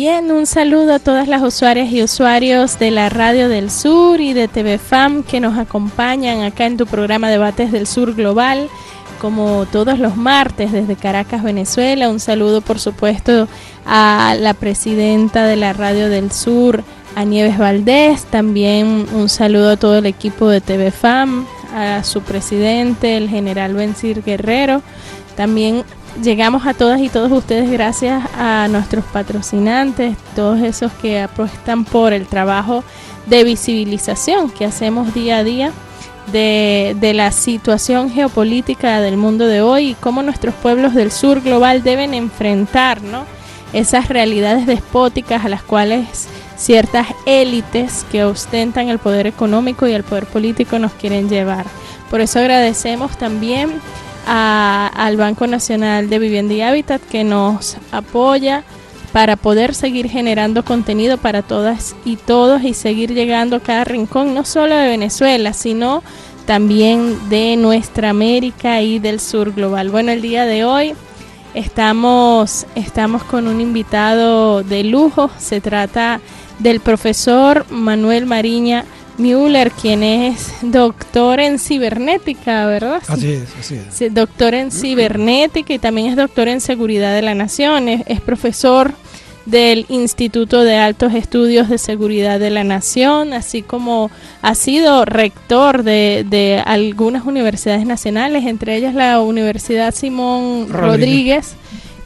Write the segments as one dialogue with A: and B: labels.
A: Bien, un saludo a todas las usuarias y usuarios de la Radio del Sur y de TV FAM que nos acompañan acá en tu programa Debates del Sur Global, como todos los martes desde Caracas, Venezuela. Un saludo, por supuesto, a la presidenta de la Radio del Sur, a Nieves Valdés. También un saludo a todo el equipo de TV FAM, a su presidente, el general Benzir Guerrero. También llegamos a todas y todos ustedes gracias a nuestros patrocinantes, todos esos que apuestan por el trabajo de visibilización que hacemos día a día de la situación geopolítica del mundo de hoy y cómo nuestros pueblos del sur global deben enfrentar, ¿no?, esas realidades despóticas a las cuales ciertas élites que ostentan el poder económico y el poder político nos quieren llevar. Por eso agradecemos también al Banco Nacional de Vivienda y Hábitat, que nos apoya para poder seguir generando contenido para todas y todos y seguir llegando a cada rincón, no solo de Venezuela, sino también de nuestra América y del sur global. Bueno, el día de hoy estamos con un invitado de lujo. Se trata del profesor Manuel Mariña Müller, quien es doctor en cibernética, ¿verdad?
B: Así es.
A: Sí, doctor en cibernética y también es doctor en seguridad de la nación. Es profesor del Instituto de Altos Estudios de Seguridad de la Nación, así como ha sido rector de algunas universidades nacionales, entre ellas la Universidad Simón Rodríguez.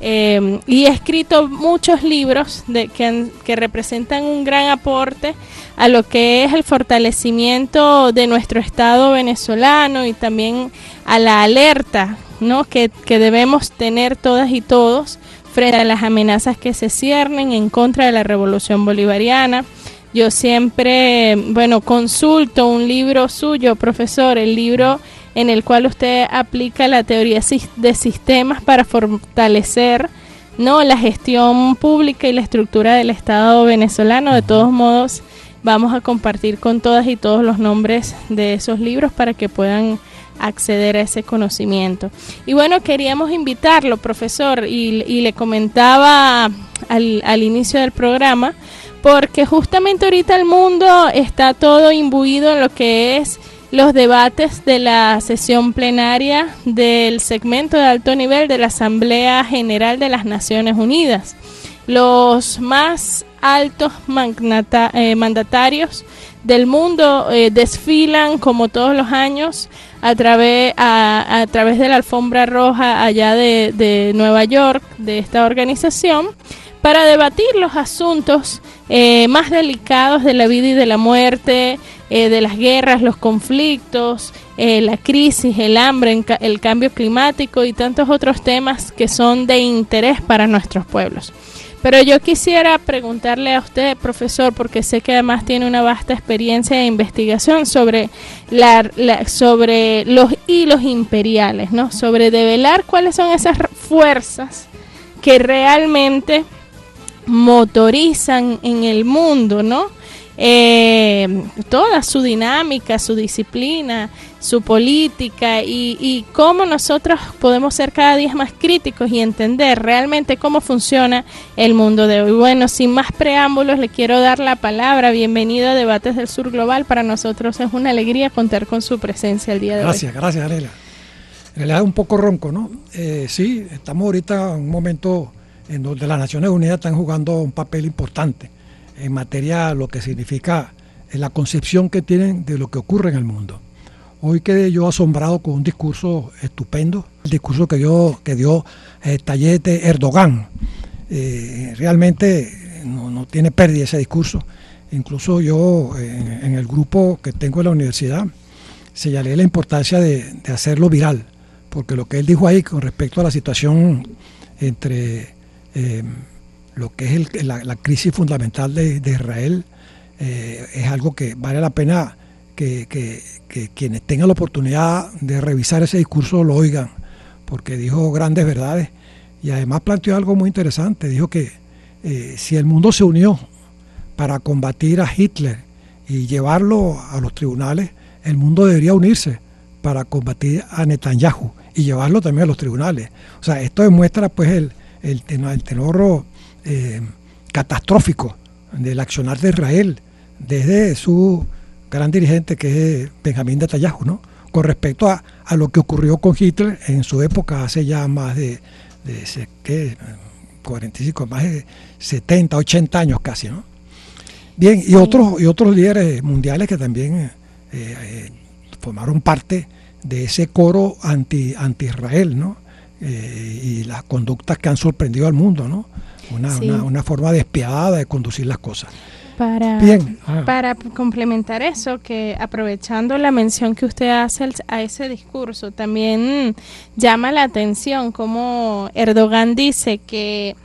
A: Y ha escrito muchos libros que representan un gran aporte a lo que es el fortalecimiento de nuestro Estado venezolano y también a la alerta, ¿no?, que debemos tener todas y todos frente a las amenazas que se ciernen en contra de la Revolución Bolivariana. Yo siempre, consulto un libro suyo, profesor, el libro en el cual usted aplica la teoría de sistemas para fortalecer, ¿no?, la gestión pública y la estructura del Estado venezolano. De todos modos, vamos a compartir con todas y todos los nombres de esos libros para que puedan acceder a ese conocimiento. Y bueno, queríamos invitarlo, profesor, y le comentaba al inicio del programa, porque justamente ahorita el mundo está todo imbuido en lo que es los debates de la sesión plenaria del segmento de alto nivel de la Asamblea General de las Naciones Unidas. Los más altos mandatarios del mundo desfilan como todos los años a través de la alfombra roja allá de Nueva York, de esta organización, para debatir los asuntos más delicados de la vida y de la muerte, de las guerras, los conflictos, la crisis, el hambre, el cambio climático y tantos otros temas que son de interés para nuestros pueblos. Pero yo quisiera preguntarle a usted, profesor, porque sé que además tiene una vasta experiencia de investigación sobre sobre los hilos imperiales, ¿no?, sobre develar cuáles son esas fuerzas que realmente motorizan en el mundo, ¿no?, toda su dinámica, su disciplina, su política y cómo nosotros podemos ser cada día más críticos y entender realmente cómo funciona el mundo de hoy. Bueno, sin más preámbulos, le quiero dar la palabra. Bienvenido a Debates del Sur Global. Para nosotros es una alegría contar con su presencia el día de hoy.
B: Gracias, Arela. En realidad es un poco ronco, ¿no? Sí, estamos ahorita en un momento en donde las Naciones Unidas están jugando un papel importante en materia de lo que significa la concepción que tienen de lo que ocurre en el mundo. Hoy quedé yo asombrado con un discurso estupendo, el discurso que dio Tayyip Erdogan. Realmente no tiene pérdida ese discurso. Incluso yo en el grupo que tengo en la universidad señalé la importancia de hacerlo viral, porque lo que él dijo ahí con respecto a la situación entre lo que es la crisis fundamental de Israel, es algo que vale la pena que quienes tengan la oportunidad de revisar ese discurso lo oigan, porque dijo grandes verdades y además planteó algo muy interesante. Dijo que si el mundo se unió para combatir a Hitler y llevarlo a los tribunales, el mundo debería unirse para combatir a Netanyahu y llevarlo también a los tribunales. O sea, esto demuestra pues el tenor catastrófico del accionar de Israel desde su gran dirigente, que es Benjamín Netanyahu, ¿no? Con respecto a lo que ocurrió con Hitler en su época, hace ya más de 45, más de 70, 80 años casi, ¿no? Bien, y otros líderes mundiales que también formaron parte de ese coro anti-Israel, ¿no? Y las conductas que han sorprendido al mundo, ¿no? Una forma despiadada de conducir las cosas.
A: Para complementar eso, que aprovechando la mención que usted hace a ese discurso, también llama la atención como Erdogan dice que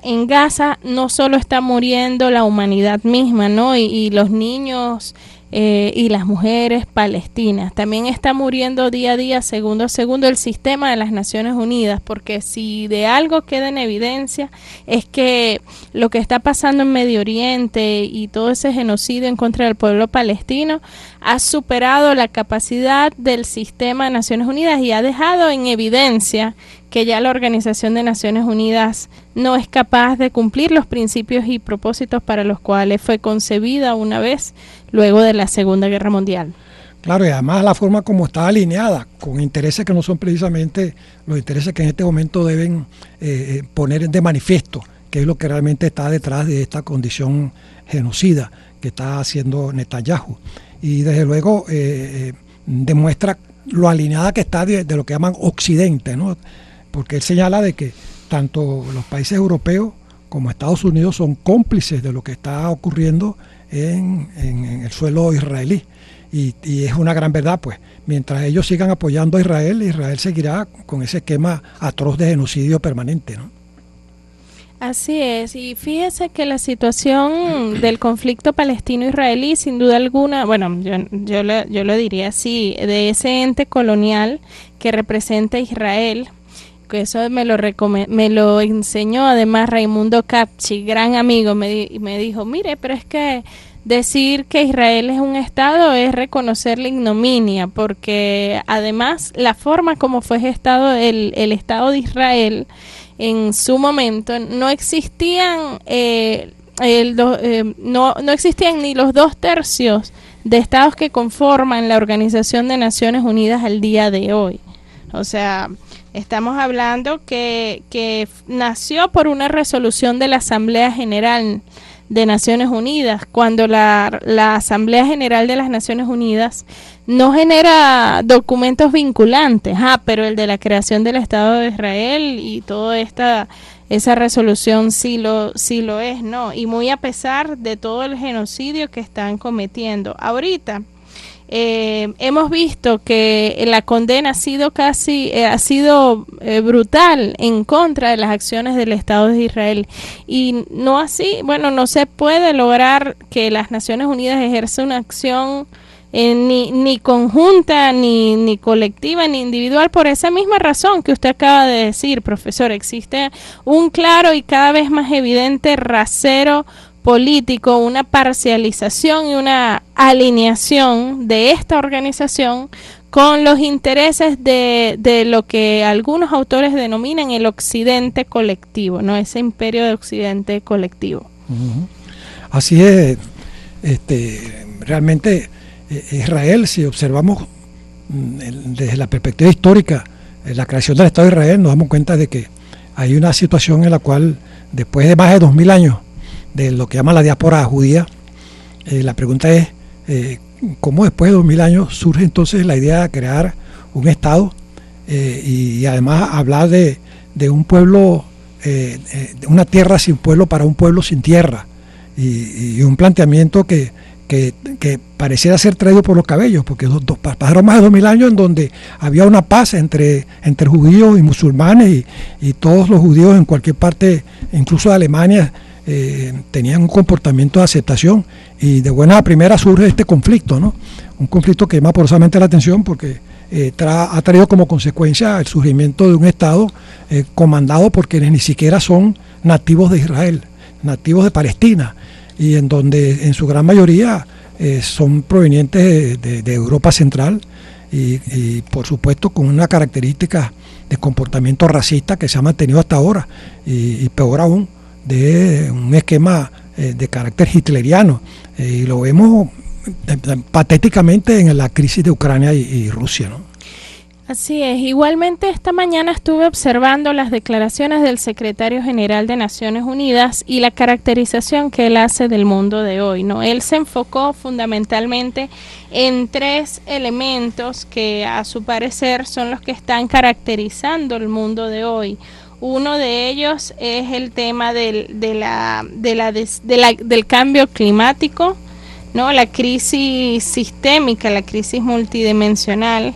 A: en Gaza no solo está muriendo la humanidad misma, ¿no? Y los niños y las mujeres palestinas, también está muriendo día a día, segundo a segundo, el sistema de las Naciones Unidas, porque si de algo queda en evidencia es que lo que está pasando en Medio Oriente y todo ese genocidio en contra del pueblo palestino ha superado la capacidad del sistema de Naciones Unidas y ha dejado en evidencia que ya la Organización de Naciones Unidas no es capaz de cumplir los principios y propósitos para los cuales fue concebida una vez luego de la Segunda Guerra Mundial.
B: Claro, y además la forma como está alineada con intereses que no son precisamente los intereses que en este momento deben poner de manifiesto qué es lo que realmente está detrás de esta condición genocida que está haciendo Netanyahu. Y desde luego demuestra lo alineada que está de lo que llaman Occidente, ¿no? Porque él señala de que tanto los países europeos como Estados Unidos son cómplices de lo que está ocurriendo en el suelo israelí. Y es una gran verdad, pues, mientras ellos sigan apoyando a Israel, Israel seguirá con ese esquema atroz de genocidio permanente, ¿no?
A: Así es, y fíjese que la situación del conflicto palestino-israelí, sin duda alguna, bueno, yo lo diría así, de ese ente colonial que representa a Israel, que eso me lo enseñó además Raimundo Capchi, gran amigo, me dijo, mire, pero es que decir que Israel es un Estado es reconocer la ignominia, porque además la forma como fue gestado el Estado de Israel en su momento, no existían no existían ni los 2/3 de estados que conforman la Organización de Naciones Unidas al día de hoy. O sea, estamos hablando que nació por una resolución de la Asamblea General de Naciones Unidas, cuando la Asamblea General de las Naciones Unidas no genera documentos vinculantes, pero el de la creación del Estado de Israel y toda esa resolución sí lo es, ¿no? Y muy a pesar de todo el genocidio que están cometiendo. Ahorita hemos visto que la condena ha sido brutal en contra de las acciones del Estado de Israel, y no se puede lograr que las Naciones Unidas ejerzan una acción ni conjunta, ni colectiva, ni individual, por esa misma razón que usted acaba de decir, profesor. Existe un claro y cada vez más evidente rasero político, una parcialización y una alineación de esta organización con los intereses de lo que algunos autores denominan el Occidente colectivo, ¿no? Ese imperio de Occidente colectivo.
B: Así es, realmente Israel, si observamos desde la perspectiva histórica, la creación del Estado de Israel, nos damos cuenta de que hay una situación en la cual, después de más de 2000 años de lo que llaman la diáspora judía, la pregunta es cómo después de 2000 años surge entonces la idea de crear un Estado y además hablar de un pueblo, de una tierra sin pueblo para un pueblo sin tierra, y un planteamiento que pareciera ser traído por los cabellos, porque pasaron más de 2000 años en donde había una paz entre judíos y musulmanes, y todos los judíos en cualquier parte, incluso de Alemania, tenían un comportamiento de aceptación, y de buena primera surge este conflicto, ¿no? Un conflicto que llama poderosamente la atención porque ha traído como consecuencia el surgimiento de un Estado comandado por quienes ni siquiera son nativos de Israel, nativos de Palestina, y en donde en su gran mayoría son provenientes de Europa Central, y por supuesto con una característica de comportamiento racista que se ha mantenido hasta ahora, y peor aún, de un esquema de carácter hitleriano, y lo vemos patéticamente en la crisis de Ucrania y Rusia, ¿no?
A: Así es. Igualmente esta mañana estuve observando las declaraciones del secretario general de Naciones Unidas y la caracterización que él hace del mundo de hoy, ¿no? Él se enfocó fundamentalmente en 3 elementos que a su parecer son los que están caracterizando el mundo de hoy. Uno de ellos es el tema del cambio climático, ¿no? La crisis sistémica, la crisis multidimensional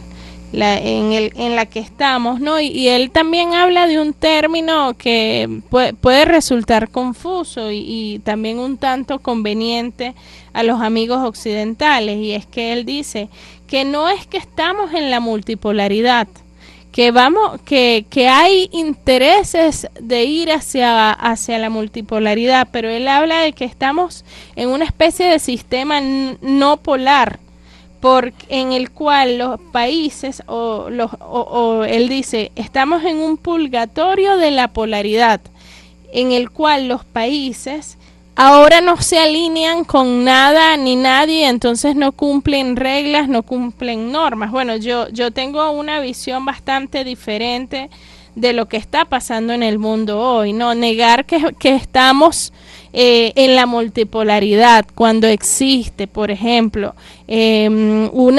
A: en la que estamos, ¿no? Y él también habla de un término que puede resultar confuso y también un tanto conveniente a los amigos occidentales, y es que él dice que no es que estamos en la multipolaridad, que hay intereses de ir hacia la multipolaridad, pero él habla de que estamos en una especie de sistema no polar, en el cual los países, él dice, estamos en un purgatorio de la polaridad, en el cual los países ahora no se alinean con nada ni nadie, entonces no cumplen reglas, no cumplen normas. Bueno, yo tengo una visión bastante diferente de lo que está pasando en el mundo hoy, ¿no? Negar que estamos en la multipolaridad cuando existe, por ejemplo, un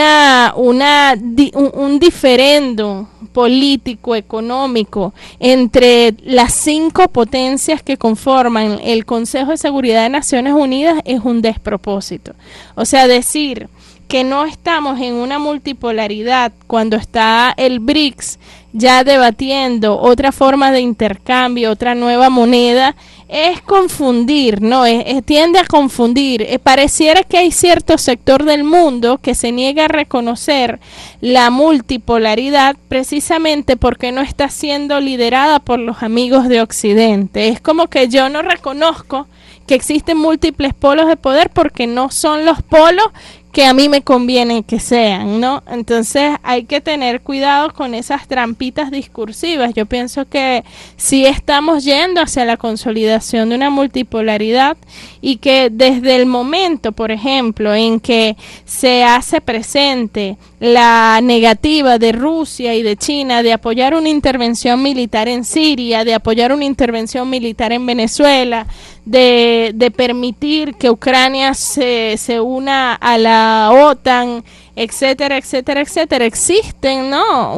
A: diferendo político, económico entre las 5 potencias que conforman el Consejo de Seguridad de Naciones Unidas es un despropósito. O sea, decir que no estamos en una multipolaridad cuando está el BRICS ya debatiendo otra forma de intercambio, otra nueva moneda, es confundir, ¿no? Tiende a confundir. Pareciera que hay cierto sector del mundo que se niega a reconocer la multipolaridad precisamente porque no está siendo liderada por los amigos de Occidente. Es como que yo no reconozco que existen múltiples polos de poder porque no son los polos que a mí me conviene que sean, ¿no? Entonces hay que tener cuidado con esas trampitas discursivas. Yo pienso que sí estamos yendo hacia la consolidación de una multipolaridad y que desde el momento, por ejemplo, en que se hace presente la negativa de Rusia y de China de apoyar una intervención militar en Siria, de apoyar una intervención militar en Venezuela, de permitir que Ucrania se una a la OTAN, etcétera, etcétera, etcétera, existen, ¿no?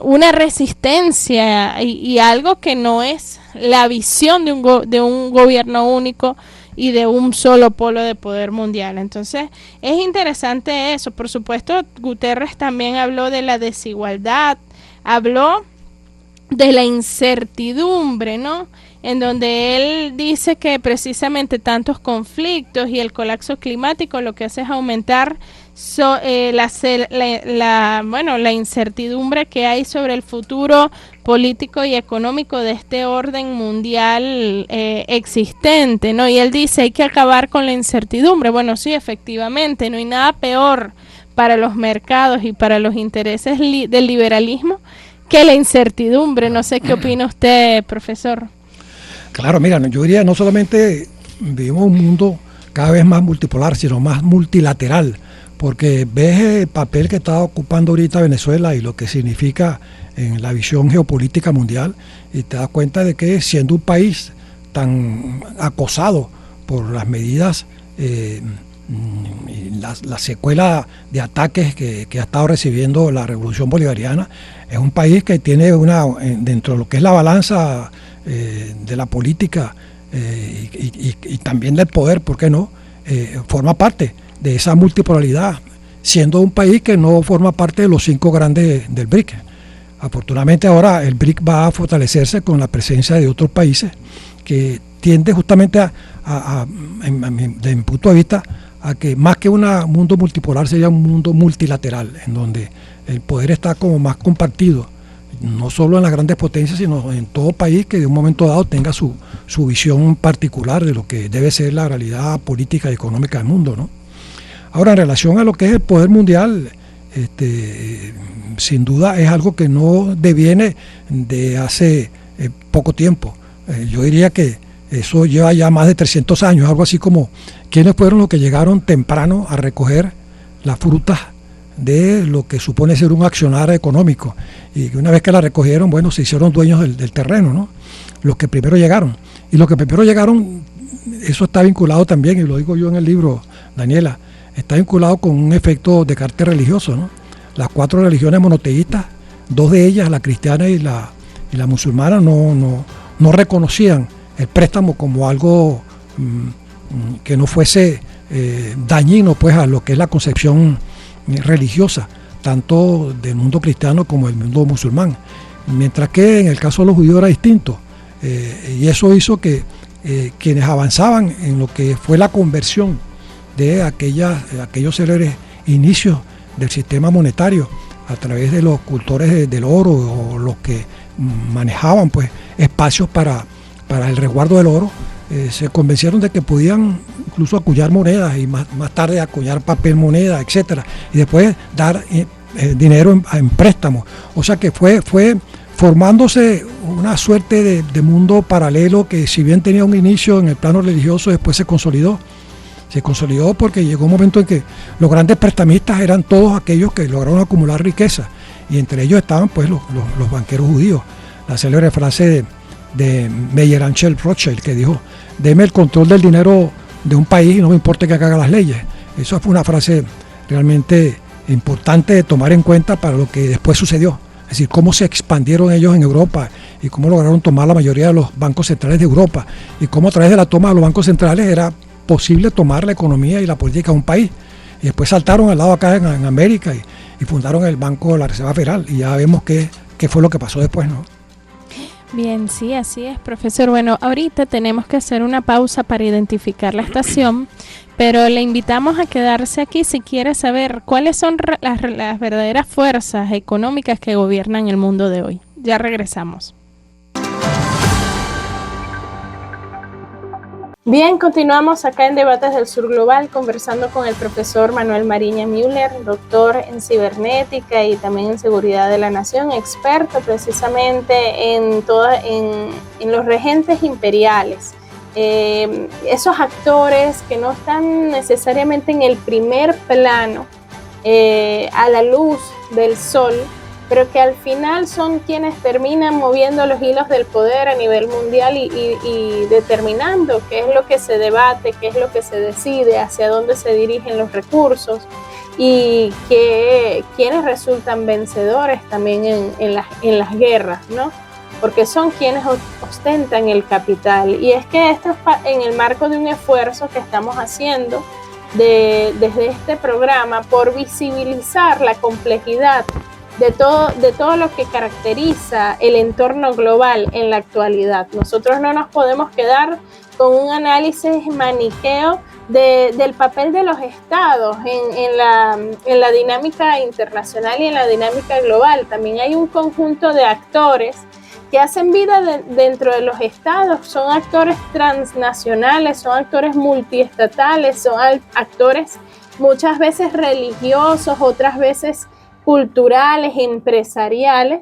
A: Una resistencia y algo que no es la visión de un gobierno único y de un solo polo de poder mundial. Entonces es interesante eso. Por supuesto, Guterres también habló de la desigualdad, habló de la incertidumbre, ¿no? En donde él dice que precisamente tantos conflictos y el colapso climático lo que hace es aumentar la incertidumbre que hay sobre el futuro político y económico de este orden mundial existente, ¿no? Y él dice, hay que acabar con la incertidumbre. Bueno, sí, efectivamente, no hay nada peor para los mercados y para los intereses del liberalismo que la incertidumbre. No sé qué opina usted, profesor.
B: Claro, mira, yo diría, no solamente vivimos un mundo cada vez más multipolar, sino más multilateral, porque ves el papel que está ocupando ahorita Venezuela y lo que significa en la visión geopolítica mundial, y te das cuenta de que siendo un país tan acosado por las medidas y la secuela de ataques que ha estado recibiendo la revolución bolivariana, es un país que tiene dentro de lo que es la balanza de la política y también del poder, ¿por qué no? Forma parte de esa multipolaridad, siendo un país que no forma parte de los 5 grandes del BRIC. Afortunadamente ahora el BRIC va a fortalecerse con la presencia de otros países que tiende justamente desde mi punto de vista, a que más que un mundo multipolar sería un mundo multilateral, en donde el poder está como más compartido, no solo en las grandes potencias, sino en todo país que de un momento dado tenga su visión particular de lo que debe ser la realidad política y económica del mundo, ¿no? Ahora, en relación a lo que es el poder mundial, sin duda es algo que no deviene de hace poco tiempo. Yo diría que eso lleva ya más de 300 años, algo así como quiénes fueron los que llegaron temprano a recoger las frutas de lo que supone ser un accionar económico, y que una vez que la recogieron, bueno, se hicieron dueños del terreno, ¿no? Los que primero llegaron. Y los que primero llegaron, eso está vinculado también, y lo digo yo en el libro, Daniela, está vinculado con un efecto de carácter religioso, ¿no? Las 4 religiones monoteístas, 2 de ellas, la cristiana y la musulmana, no reconocían el préstamo como algo que no fuese dañino, pues, a lo que es la concepción religiosa, tanto del mundo cristiano como del mundo musulmán. Mientras que en el caso de los judíos era distinto. Y eso hizo que quienes avanzaban en lo que fue la conversión de aquellos célebres inicios del sistema monetario a través de los cultores del oro, o los que manejaban, pues, espacios para el resguardo del oro, se convencieron de que podían incluso acuñar monedas, y más tarde acuñar papel moneda, etcétera, y después dar dinero en préstamos. O sea que fue formándose una suerte de mundo paralelo que, si bien tenía un inicio en el plano religioso, después se consolidó. Se consolidó porque llegó un momento en que los grandes prestamistas eran todos aquellos que lograron acumular riqueza, y entre ellos estaban, pues, los banqueros judíos. La célebre frase de Meyer Amschel Rothschild, que dijo: deme el control del dinero de un país y no me importa que haga las leyes. Eso fue una frase realmente importante de tomar en cuenta para lo que después sucedió. Es decir, cómo se expandieron ellos en Europa, y cómo lograron tomar la mayoría de los bancos centrales de Europa, y cómo a través de la toma de los bancos centrales era posible tomar la economía y la política de un país. Y después saltaron al lado acá en América y fundaron el Banco de la Reserva Federal, y ya vemos qué fue lo que pasó después, ¿no?
A: Bien, sí, así es, profesor. Bueno, ahorita tenemos que hacer una pausa para identificar la estación, pero le invitamos a quedarse aquí si quiere saber cuáles son las verdaderas fuerzas económicas que gobiernan el mundo de hoy. Ya regresamos. Bien, continuamos acá en Debates del Sur Global conversando con el profesor Manuel Mariña Müller, doctor en cibernética y también en seguridad de la nación, experto precisamente en los regentes imperiales. Esos actores que no están necesariamente en el primer plano a la luz del sol, pero que al final son quienes terminan moviendo los hilos del poder a nivel mundial y determinando qué es lo que se debate, qué es lo que se decide, hacia dónde se dirigen los recursos, y quienes resultan vencedores también en las guerras, ¿no? Porque son quienes ostentan el capital. Y es que esto es en el marco de un esfuerzo que estamos haciendo desde este programa por visibilizar la complejidad de todo lo que caracteriza el entorno global en la actualidad. Nosotros no nos podemos quedar con un análisis maniqueo del papel de los estados en la dinámica internacional y en la dinámica global. También hay un conjunto de actores que hacen vida dentro de los estados. Son actores transnacionales, son actores multiestatales, son actores muchas veces religiosos, otras veces culturales, empresariales,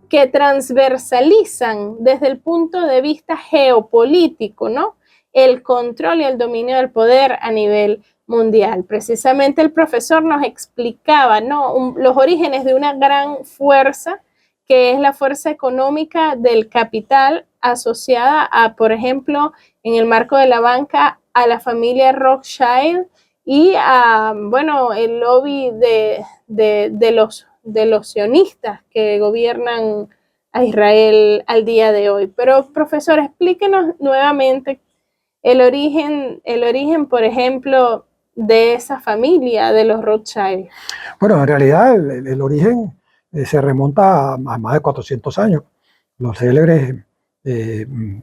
A: que transversalizan desde el punto de vista geopolítico, ¿no?, el control y el dominio del poder a nivel mundial. Precisamente el profesor nos explicaba, ¿no?, los orígenes de una gran fuerza, que es la fuerza económica del capital asociada a, por ejemplo, en el marco de la banca, a la familia Rothschild y a, bueno, el lobby de los sionistas que gobiernan a Israel al día de hoy. Pero, profesor, explíquenos nuevamente el origen, por ejemplo, de esa familia de los Rothschild.
B: Bueno, en realidad el origen se remonta a más de 400 años. Los célebres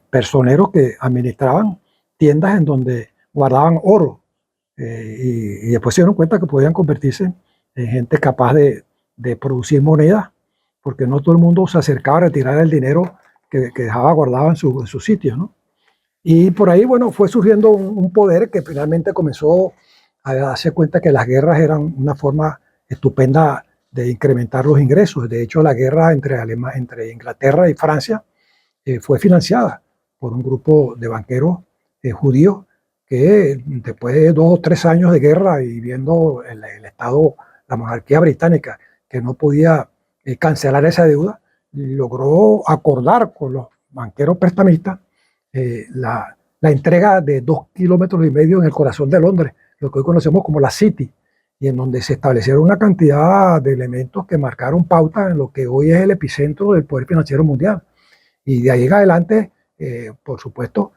B: personeros que administraban tiendas en donde guardaban oro, y después se dieron cuenta que podían convertirse en gente capaz de producir monedas, porque no todo el mundo se acercaba a retirar el dinero que dejaba guardado en sus sitios, ¿no? Y por ahí, bueno, fue surgiendo un poder que finalmente comenzó a darse cuenta que las guerras eran una forma estupenda de incrementar los ingresos. De hecho, la guerra entre Inglaterra y Francia fue financiada por un grupo de banqueros judíos que después de 2 o 3 años de guerra y viendo el Estado, la monarquía británica, que no podía cancelar esa deuda, logró acordar con los banqueros prestamistas la entrega de 2,5 kilómetros en el corazón de Londres, lo que hoy conocemos como la City, y en donde se establecieron una cantidad de elementos que marcaron pauta en lo que hoy es el epicentro del poder financiero mundial. Y de ahí en adelante, por supuesto,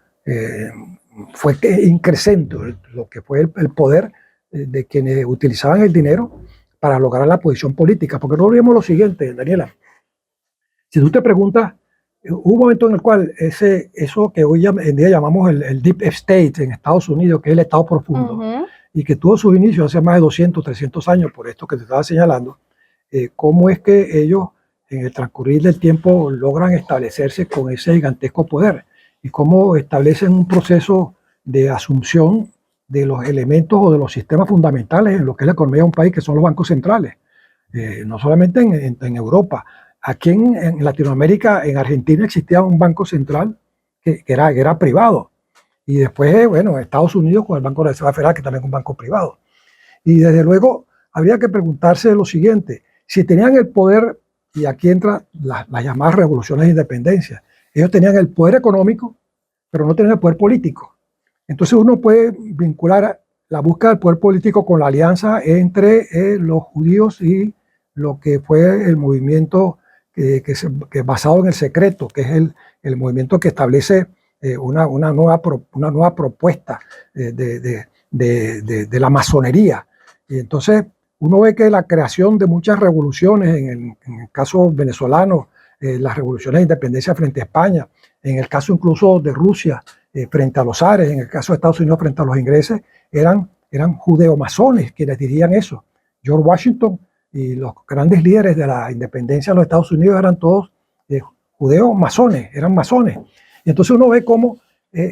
B: fue increciendo lo que fue el poder de quienes utilizaban el dinero para lograr la posición política. Porque no olvidemos lo siguiente, Daniela. Si tú te preguntas, hubo un momento en el cual eso que hoy en día llamamos el Deep State en Estados Unidos, que es el Estado profundo, y que tuvo sus inicios hace más de 200, 300 años, por esto que te estaba señalando, cómo es que ellos en el transcurrir del tiempo logran establecerse con ese gigantesco poder y cómo establecen un proceso de asunción de los elementos o de los sistemas fundamentales en lo que es la economía de un país, que son los bancos centrales, no solamente en Europa. Aquí en Latinoamérica, en Argentina, existía un banco central que era privado. Y después, bueno, en Estados Unidos con el Banco de la Reserva Federal, que también es un banco privado. Y desde luego, habría que preguntarse lo siguiente: si tenían el poder, y aquí entran las llamadas revoluciones de independencia, ellos tenían el poder económico, pero no tenían el poder político. Entonces uno puede vincular la búsqueda del poder político con la alianza entre los judíos y lo que fue el movimiento que basado en el secreto, que es el movimiento que establece una nueva propuesta de la masonería. Y entonces uno ve que la creación de muchas revoluciones, en el caso venezolano, las revoluciones de independencia frente a España, en el caso incluso de Rusia frente a los zares, en el caso de Estados Unidos frente a los ingleses, eran judeo-masones quienes dirían eso. George Washington y los grandes líderes de la independencia de los Estados Unidos eran todos judeo-masones, eran masones. Y entonces uno ve cómo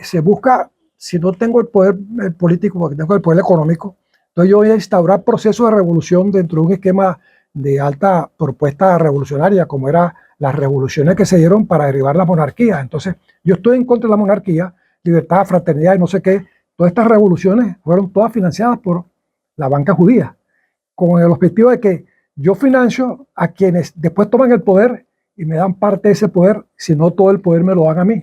B: se busca, si no tengo el poder político, porque tengo el poder económico, entonces yo voy a instaurar procesos de revolución dentro de un esquema de alta propuesta revolucionaria, como eran las revoluciones que se dieron para derribar la monarquía. Entonces yo estoy en contra de la monarquía, libertad, fraternidad y no sé qué. Todas estas revoluciones fueron todas financiadas por la banca judía, con el objetivo de que yo financio a quienes después toman el poder y me dan parte de ese poder, si no todo el poder me lo dan a mí.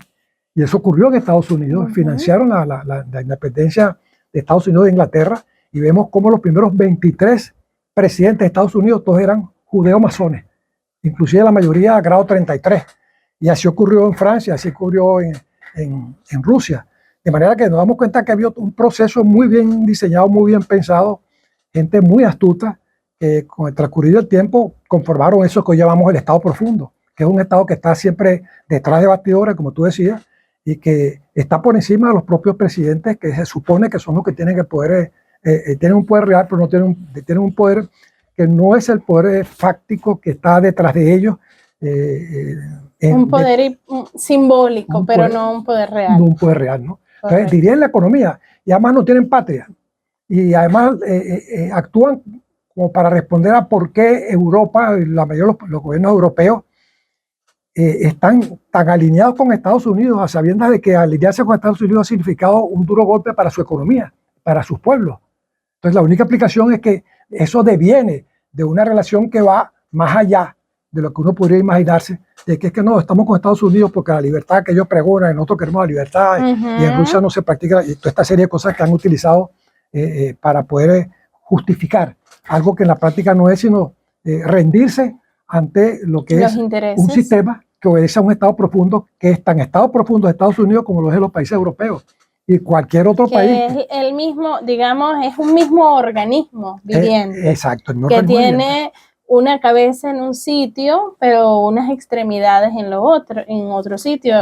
B: Y eso ocurrió en Estados Unidos. Financiaron la independencia de Estados Unidos de Inglaterra, y vemos cómo los primeros 23 presidentes de Estados Unidos todos eran judeo-masones, inclusive la mayoría a grado 33. Y así ocurrió en Francia, así ocurrió en Rusia. De manera que nos damos cuenta que había un proceso muy bien diseñado, muy bien pensado, gente muy astuta, que con el transcurrir del tiempo conformaron eso que hoy llamamos el Estado profundo, que es un Estado que está siempre detrás de bastidores, como tú decías, y que está por encima de los propios presidentes, que se supone que son los que tienen el poder, tienen un poder real, pero no tienen un poder que no es el poder fáctico que está detrás de ellos.
A: Un poder simbólico, pero no un poder real.
B: No un poder real, ¿no? Entonces, diría en la economía, y además no tienen patria, y además actúan como para responder a por qué Europa, la mayoría de los gobiernos europeos, están tan alineados con Estados Unidos, a sabiendas de que alinearse con Estados Unidos ha significado un duro golpe para su economía, para sus pueblos. Entonces la única explicación es que eso deviene de una relación que va más allá de lo que uno podría imaginarse, de que es que no, estamos con Estados Unidos porque la libertad que ellos pregonan, nosotros queremos la libertad, y en Rusia no se practica, y toda esta serie de cosas que han utilizado para poder justificar algo que en la práctica no es sino rendirse ante lo que es un sistema que obedece a un Estado profundo, que es tan Estado profundo de Estados Unidos como lo es de los países europeos y cualquier otro país.
A: Es el mismo, digamos, es un mismo organismo viviente.
B: Exacto.
A: Que tiene una cabeza en un sitio, pero unas extremidades en otro sitio.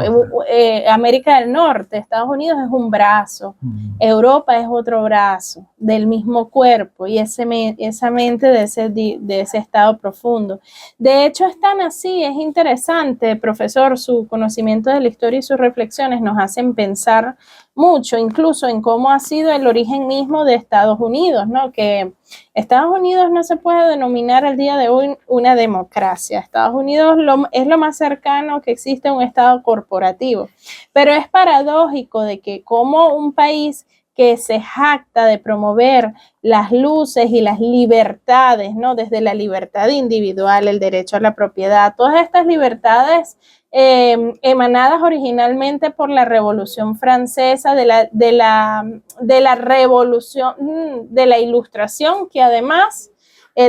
A: América del Norte, Estados Unidos es un brazo, Europa es otro brazo del mismo cuerpo y esa mente de ese estado profundo. De hecho, es tan así, es interesante, profesor, su conocimiento de la historia y sus reflexiones nos hacen pensar mucho, incluso en cómo ha sido el origen mismo de Estados Unidos, ¿no? Que Estados Unidos no se puede denominar al día de hoy una democracia. Estados Unidos es lo más cercano que existe a un estado corporativo. Pero es paradójico de que como un país que se jacta de promover las luces y las libertades, ¿no? Desde la libertad individual, el derecho a la propiedad, todas estas libertades emanadas originalmente por la Revolución Francesa, de la revolución, de la Ilustración, que además,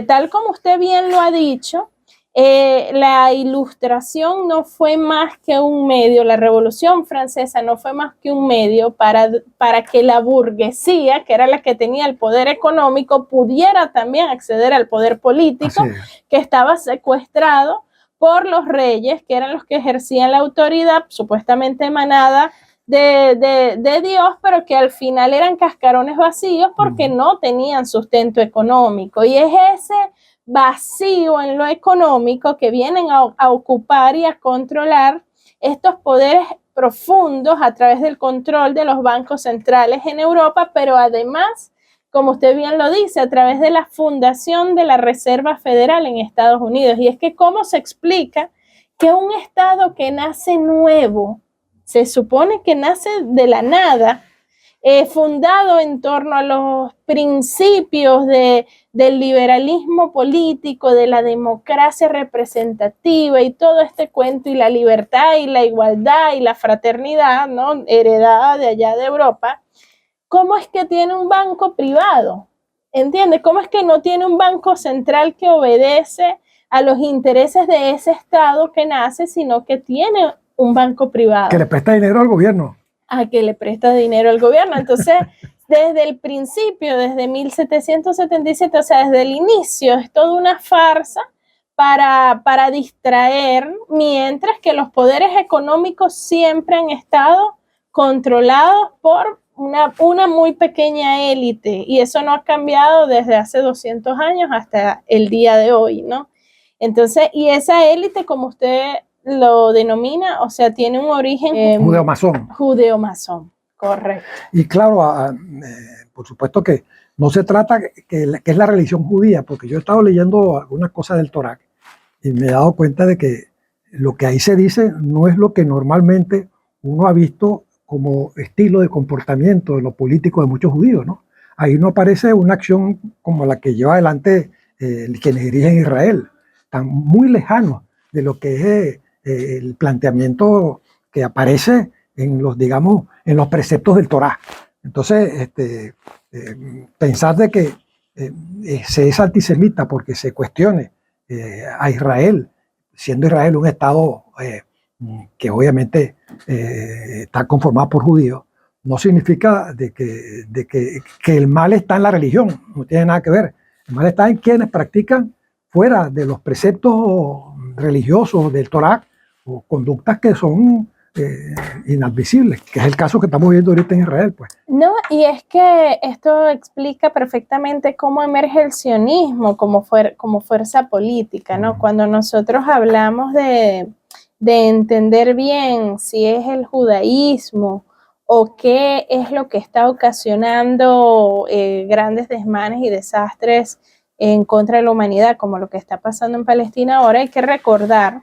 A: tal como usted bien lo ha dicho, la Ilustración no fue más que un medio, la Revolución Francesa no fue más que un medio para que la burguesía, que era la que tenía el poder económico, pudiera también acceder al poder político que estaba secuestrado por los reyes, que eran los que ejercían la autoridad supuestamente emanada de Dios, pero que al final eran cascarones vacíos porque no tenían sustento económico. Y es ese vacío en lo económico que vienen a ocupar y a controlar estos poderes profundos a través del control de los bancos centrales en Europa, pero además, como usted bien lo dice, a través de la fundación de la Reserva Federal en Estados Unidos. Y es que cómo se explica que un estado que nace nuevo, se supone que nace de la nada, fundado en torno a los principios del liberalismo político, de la democracia representativa y todo este cuento, y la libertad y la igualdad y la fraternidad, ¿no? Heredada de allá de Europa. ¿Cómo es que tiene un banco privado? ¿Entiendes? ¿Cómo es que no tiene un banco central que obedece a los intereses de ese estado que nace, sino que tiene un banco privado?
B: Que le presta dinero al gobierno.
A: A que le presta dinero al gobierno. Entonces, desde el principio, desde 1777, o sea, desde el inicio, es toda una farsa para distraer, mientras que los poderes económicos siempre han estado controlados por una muy pequeña élite, y eso no ha cambiado desde hace 200 años hasta el día de hoy, ¿no? Entonces, y esa élite, como usted lo denomina, o sea, tiene un origen
B: judeo-masón.
A: Judeo-masón, correcto.
B: Y claro, por supuesto que no se trata que es la religión judía, porque yo he estado leyendo algunas cosas del Torá y me he dado cuenta de que lo que ahí se dice no es lo que normalmente uno ha visto como estilo de comportamiento de los políticos de muchos judíos, ¿no? Ahí no aparece una acción como la que lleva adelante quienes dirigen Israel, están muy lejanos de lo que es el planteamiento que aparece en los, digamos, en los preceptos del Torá. Entonces, pensar de que se es antisemita porque se cuestione a Israel, siendo Israel un estado que obviamente está conformado por judíos, no significa de que el mal está en la religión, no tiene nada que ver. El mal está en quienes practican fuera de los preceptos religiosos del Torá o conductas que son inadmisibles, que es el caso que estamos viendo ahorita en Israel, pues.
A: No, y es que esto explica perfectamente cómo emerge el sionismo como fuerza política, ¿no? Cuando nosotros hablamos de entender bien si es el judaísmo o qué es lo que está ocasionando grandes desmanes y desastres en contra de la humanidad, como lo que está pasando en Palestina ahora, hay que recordar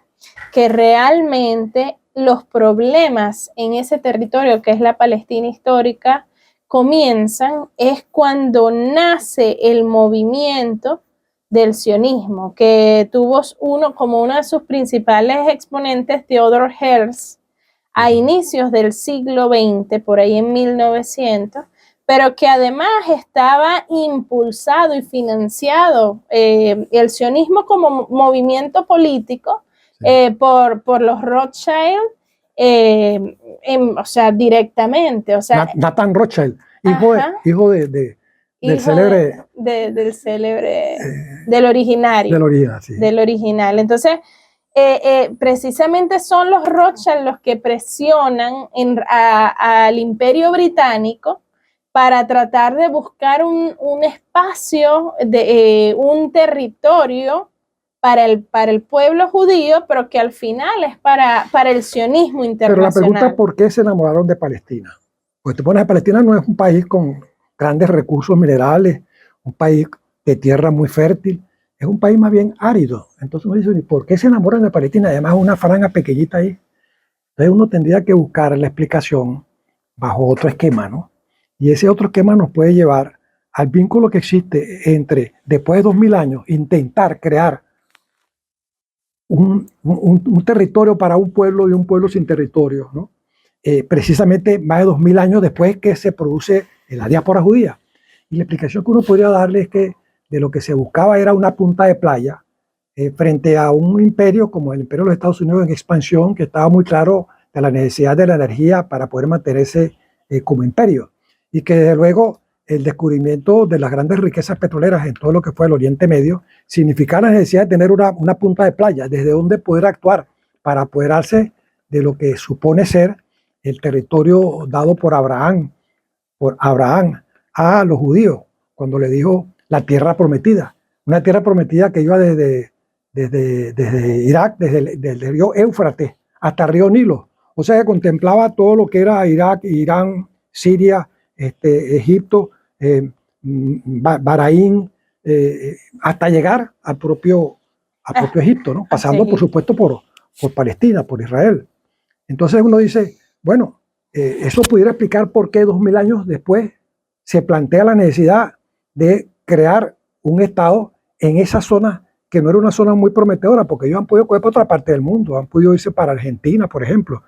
A: que realmente los problemas en ese territorio que es la Palestina histórica comienzan es cuando nace el movimiento del sionismo, que tuvo como uno de sus principales exponentes, Theodor Herzl, a inicios del siglo XX, por ahí en 1900, pero que además estaba impulsado y financiado el sionismo como movimiento político por los Rothschild, o sea, directamente. O sea,
B: Nathan Rothschild, hijo del célebre.
A: Del célebre, del originario.
B: Del original, sí.
A: Del original. Entonces, precisamente son los Rothschild los que presionan al Imperio Británico para tratar de buscar un espacio, un territorio para el pueblo judío, pero que al final es para el sionismo internacional.
B: Pero la pregunta es ¿por qué se enamoraron de Palestina? Pues te pones, Palestina no es un país con grandes recursos minerales, un país de tierra muy fértil, es un país más bien árido. Entonces uno dice, ¿por qué se enamoran de Palestina? Además una franja pequeñita ahí. Entonces uno tendría que buscar la explicación bajo otro esquema, ¿no? Y ese otro esquema nos puede llevar al vínculo que existe entre, después de 2000 años, intentar crear un territorio para un pueblo y un pueblo sin territorio, ¿no? Precisamente más de 2000 años después que se produce la diáspora judía. Y la explicación que uno podría darle es que de lo que se buscaba era una punta de playa frente a un imperio como el imperio de los Estados Unidos en expansión, que estaba muy claro de la necesidad de la energía para poder mantenerse como imperio. Y que desde luego el descubrimiento de las grandes riquezas petroleras en todo lo que fue el Oriente Medio significaba la necesidad de tener una punta de playa desde donde poder actuar para apoderarse de lo que supone ser el territorio dado por Abraham a los judíos, cuando le dijo la tierra prometida, una tierra prometida que iba desde Irak, desde el río Éufrates hasta el río Nilo, o sea que contemplaba todo lo que era Irak, Irán, Siria, Egipto, Bahrein, hasta llegar al propio Egipto, ¿no? Pasando por supuesto por Palestina, por Israel. Entonces uno dice, bueno, eso pudiera explicar por qué 2000 años después se plantea la necesidad de crear un Estado en esa zona que no era una zona muy prometedora, porque ellos han podido coger para otra parte del mundo, han podido irse para Argentina, por ejemplo,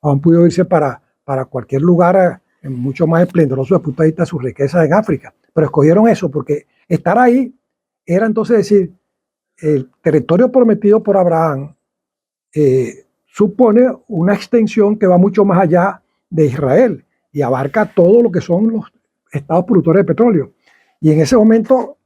B: o han podido irse para cualquier lugar mucho más esplendoroso desde el punto de vista de sus riquezas en África, pero escogieron eso porque estar ahí era entonces decir, el territorio prometido por Abraham supone una extensión que va mucho más allá de Israel y abarca todo lo que son los estados productores de petróleo. Y en ese momento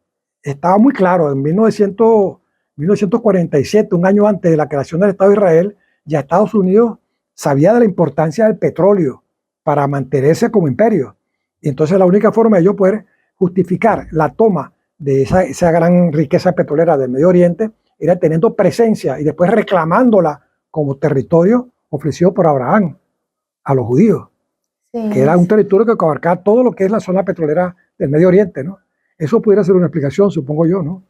B: estaba muy claro, en 1947, un año antes de la creación del Estado de Israel, ya Estados Unidos sabía de la importancia del petróleo para mantenerse como imperio. Y entonces la única forma de ellos poder justificar la toma de esa gran riqueza petrolera del Medio Oriente era teniendo presencia y después reclamándola como territorio ofrecido por Abraham a los judíos, sí, que era un territorio que abarcaba todo lo que es la zona petrolera del Medio Oriente, ¿no? Eso pudiera ser una explicación, supongo yo, ¿no?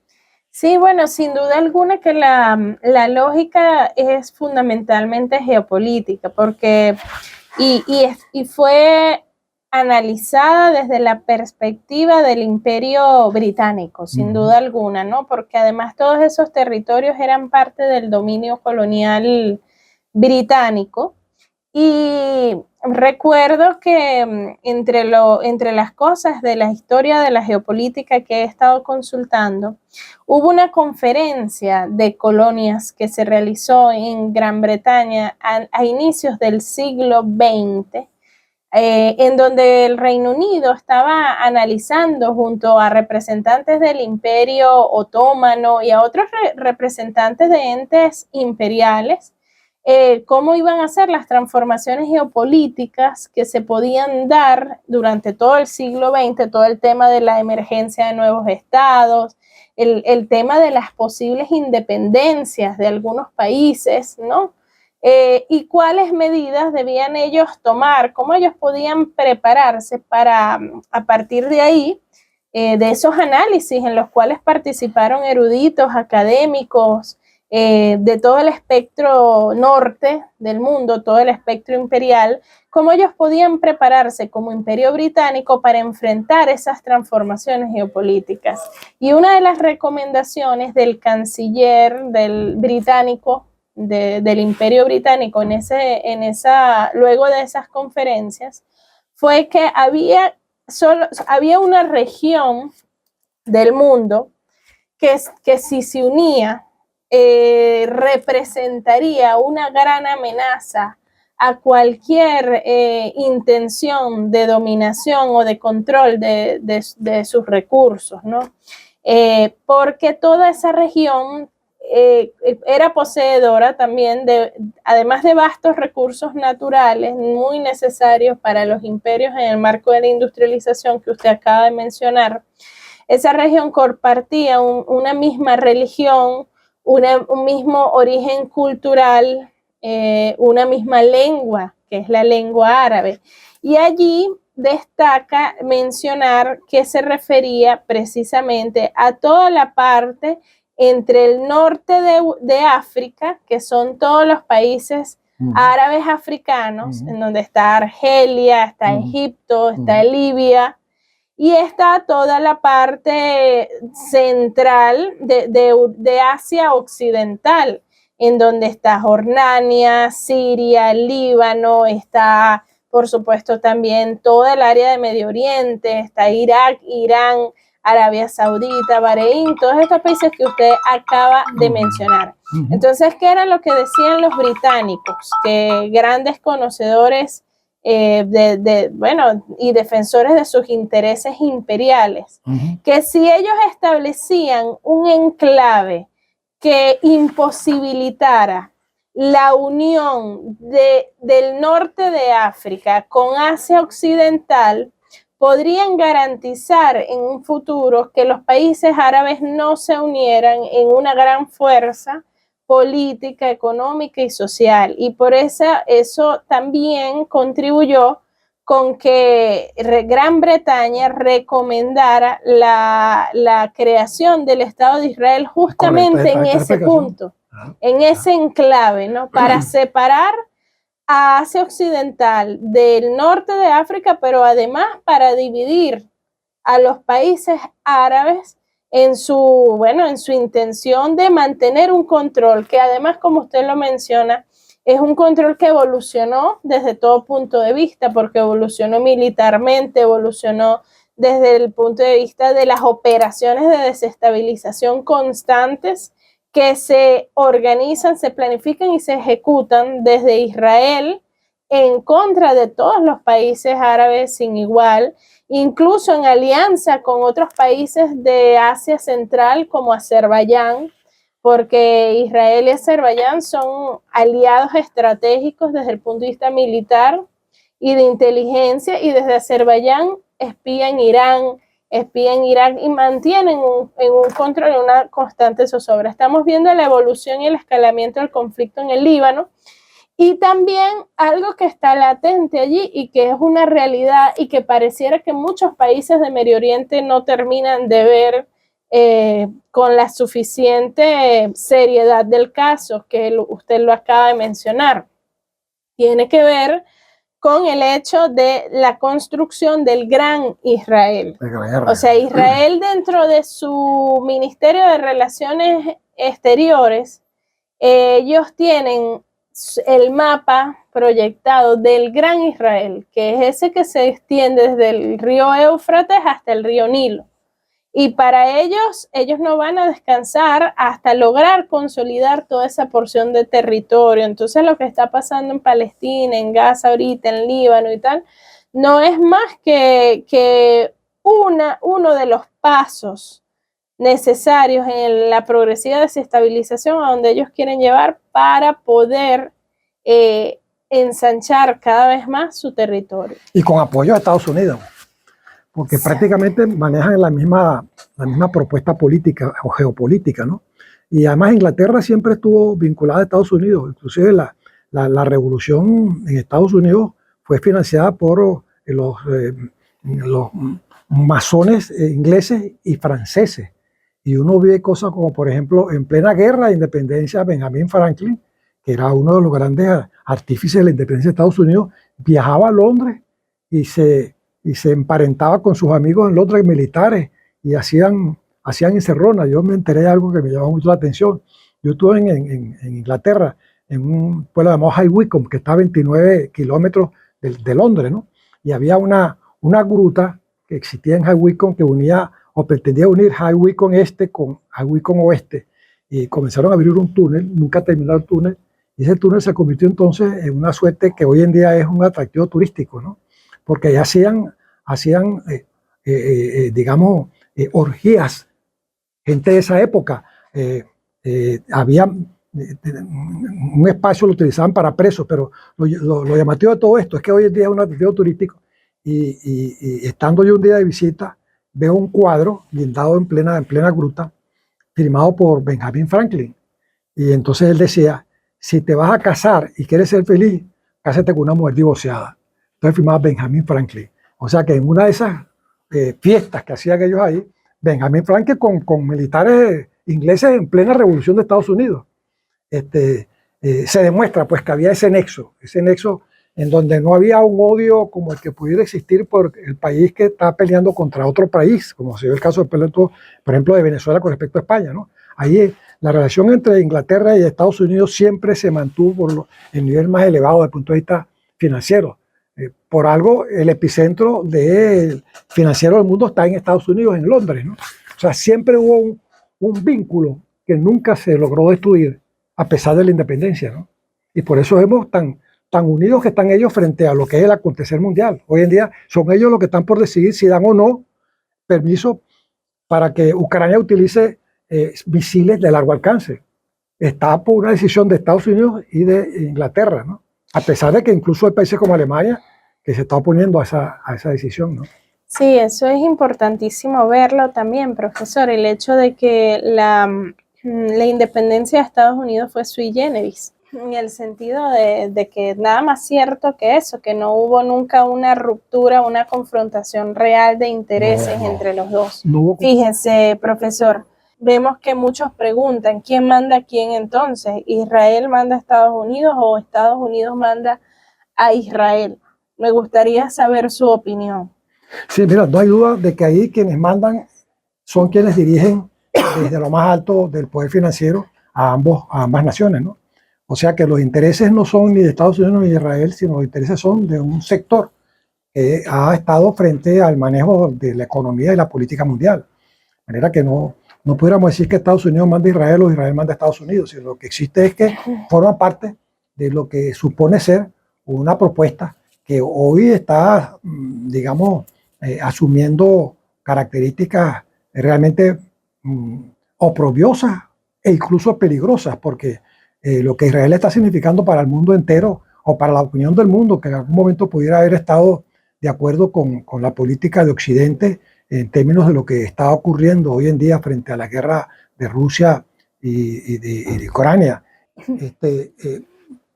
A: Sí, bueno, sin duda alguna que la lógica es fundamentalmente geopolítica, porque y fue analizada desde la perspectiva del Imperio Británico, sin duda alguna, ¿no? Porque además todos esos territorios eran parte del dominio colonial británico. Y recuerdo que entre las cosas de la historia de la geopolítica que he estado consultando, hubo una conferencia de colonias que se realizó en Gran Bretaña a inicios del siglo XX, en donde el Reino Unido estaba analizando junto a representantes del Imperio Otomano y a otros representantes de entes imperiales, cómo iban a ser las transformaciones geopolíticas que se podían dar durante todo el siglo XX, todo el tema de la emergencia de nuevos estados, el tema de las posibles independencias de algunos países, ¿no? Y cuáles medidas debían ellos tomar, cómo ellos podían prepararse para, a partir de ahí, de esos análisis en los cuales participaron eruditos, académicos, de todo el espectro norte del mundo, todo el espectro imperial, cómo ellos podían prepararse como imperio británico para enfrentar esas transformaciones geopolíticas. Y una de las recomendaciones del canciller del británico, del Imperio Británico luego de esas conferencias, fue que había una región del mundo que si se unía, representaría una gran amenaza a cualquier intención de dominación o de control de sus recursos, ¿no? Porque toda esa región era poseedora también además de vastos recursos naturales muy necesarios para los imperios en el marco de la industrialización que usted acaba de mencionar. Esa región compartía una misma religión, un mismo origen cultural, una misma lengua, que es la lengua árabe. Y allí destaca mencionar que se refería precisamente a toda la parte entre el norte de África, que son todos los países árabes africanos, en donde está Argelia, está Egipto, está Libia, y está toda la parte central de Asia Occidental, en donde está Jordania, Siria, Líbano, está por supuesto también toda el área de Medio Oriente, está Irak, Irán, Arabia Saudita, Bahrein, todos estos países que usted acaba de mencionar. Entonces, ¿qué era lo que decían los británicos? Que grandes conocedores y defensores de sus intereses imperiales, que si ellos establecían un enclave que imposibilitara la unión del norte de África con Asia Occidental, podrían garantizar en un futuro que los países árabes no se unieran en una gran fuerza política, económica y social. Y por eso también contribuyó con que Gran Bretaña recomendara la creación del Estado de Israel justamente en ese punto, en ese enclave, ¿no? Para separar a Asia Occidental del norte de África, pero además para dividir a los países árabes en su intención de mantener un control que además, como usted lo menciona, es un control que evolucionó desde todo punto de vista, porque evolucionó militarmente, evolucionó desde el punto de vista de las operaciones de desestabilización constantes que se organizan, se planifican y se ejecutan desde Israel en contra de todos los países árabes sin igual, incluso en alianza con otros países de Asia Central como Azerbaiyán, porque Israel y Azerbaiyán son aliados estratégicos desde el punto de vista militar y de inteligencia, y desde Azerbaiyán espían Irán, espían Irak y mantienen en un control, en una constante zozobra. Estamos viendo la evolución y el escalamiento del conflicto en el Líbano, y también algo que está latente allí y que es una realidad y que pareciera que muchos países de Medio Oriente no terminan de ver con la suficiente seriedad del caso, que usted lo acaba de mencionar. Tiene que ver con el hecho de la construcción del Gran Israel. O sea, Israel, dentro de su Ministerio de Relaciones Exteriores, ellos tienen el mapa proyectado del Gran Israel, que es ese que se extiende desde el río Éufrates hasta el río Nilo. Y para ellos no van a descansar hasta lograr consolidar toda esa porción de territorio. Entonces, lo que está pasando en Palestina, en Gaza ahorita, en Líbano y tal, no es más que uno de los pasos necesarios en la progresiva desestabilización a donde ellos quieren llevar para poder ensanchar cada vez más su territorio.
B: Y con apoyo a Estados Unidos, porque prácticamente manejan la misma propuesta política o geopolítica, ¿no? Y además Inglaterra siempre estuvo vinculada a Estados Unidos, inclusive la revolución en Estados Unidos fue financiada por los masones ingleses y franceses. Y uno ve cosas como, por ejemplo, en plena guerra de independencia, Benjamin Franklin, que era uno de los grandes artífices de la independencia de Estados Unidos, viajaba a Londres y se emparentaba con sus amigos en Londres militares y hacían encerronas. Yo me enteré de algo que me llamó mucho la atención. Yo estuve en Inglaterra, en un pueblo llamado High Wycombe, que está a 29 kilómetros de Londres, ¿no? Y había una gruta que existía en High Wycombe que unía o pretendía unir High Wycombe este con High Wycombe oeste. Y comenzaron a abrir un túnel, nunca terminó el túnel, y ese túnel se convirtió entonces en una suerte que hoy en día es un atractivo turístico, ¿no? Porque ahí hacían digamos, orgías, gente de esa época, había un espacio, lo utilizaban para presos, pero lo llamativo de todo esto es que hoy en día es un atractivo turístico y estando yo un día de visita, veo un cuadro guindado en plena gruta, firmado por Benjamin Franklin. Y entonces él decía, si te vas a casar y quieres ser feliz, cásate con una mujer divorciada. Entonces firmaba Benjamin Franklin. O sea que en una de esas fiestas que hacían ellos ahí, Benjamin Franklin con militares ingleses en plena revolución de Estados Unidos, se demuestra pues que había ese nexo en donde no había un odio como el que pudiera existir por el país que está peleando contra otro país, como se ve el caso, por ejemplo, de Venezuela con respecto a España, ¿no? Ahí la relación entre Inglaterra y Estados Unidos siempre se mantuvo por el nivel más elevado desde el punto de vista financiero. Por algo, el epicentro financiero del mundo está en Estados Unidos, en Londres, ¿no? O sea, siempre hubo un vínculo que nunca se logró destruir a pesar de la independencia, ¿no? Y por eso vemos tan unidos que están ellos frente a lo que es el acontecer mundial. Hoy en día son ellos los que están por decidir si dan o no permiso para que Ucrania utilice misiles de largo alcance. Está por una decisión de Estados Unidos y de Inglaterra, ¿no? A pesar de que incluso hay países como Alemania que se está oponiendo a esa decisión, ¿no?
A: Sí, eso es importantísimo verlo también, profesor, el hecho de que la independencia de Estados Unidos fue sui generis, en el sentido de que nada más cierto que eso, que no hubo nunca una ruptura, una confrontación real de intereses entre los dos. No. Fíjese, profesor, vemos que muchos preguntan, ¿quién manda a quién entonces? ¿Israel manda a Estados Unidos o Estados Unidos manda a Israel? Me gustaría saber su opinión.
B: Sí, mira, no hay duda de que ahí quienes mandan son quienes dirigen desde lo más alto del poder financiero a ambas naciones, ¿no? O sea que los intereses no son ni de Estados Unidos ni de Israel, sino los intereses son de un sector que ha estado frente al manejo de la economía y la política mundial. De manera que no pudiéramos decir que Estados Unidos manda a Israel o Israel manda a Estados Unidos, sino lo que existe es que forma parte de lo que supone ser una propuesta que hoy está, digamos, asumiendo características realmente oprobiosas e incluso peligrosas, porque lo que Israel está significando para el mundo entero o para la opinión del mundo, que en algún momento pudiera haber estado de acuerdo con la política de Occidente en términos de lo que está ocurriendo hoy en día frente a la guerra de Rusia y de Ucrania,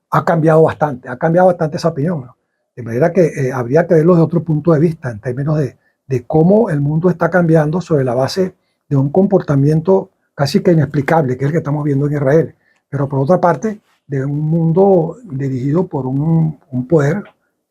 B: ha cambiado bastante esa opinión, ¿no? De manera que habría que verlo de otro punto de vista, en términos de cómo el mundo está cambiando sobre la base de un comportamiento casi que inexplicable, que es el que estamos viendo en Israel. Pero por otra parte, de un mundo dirigido por un poder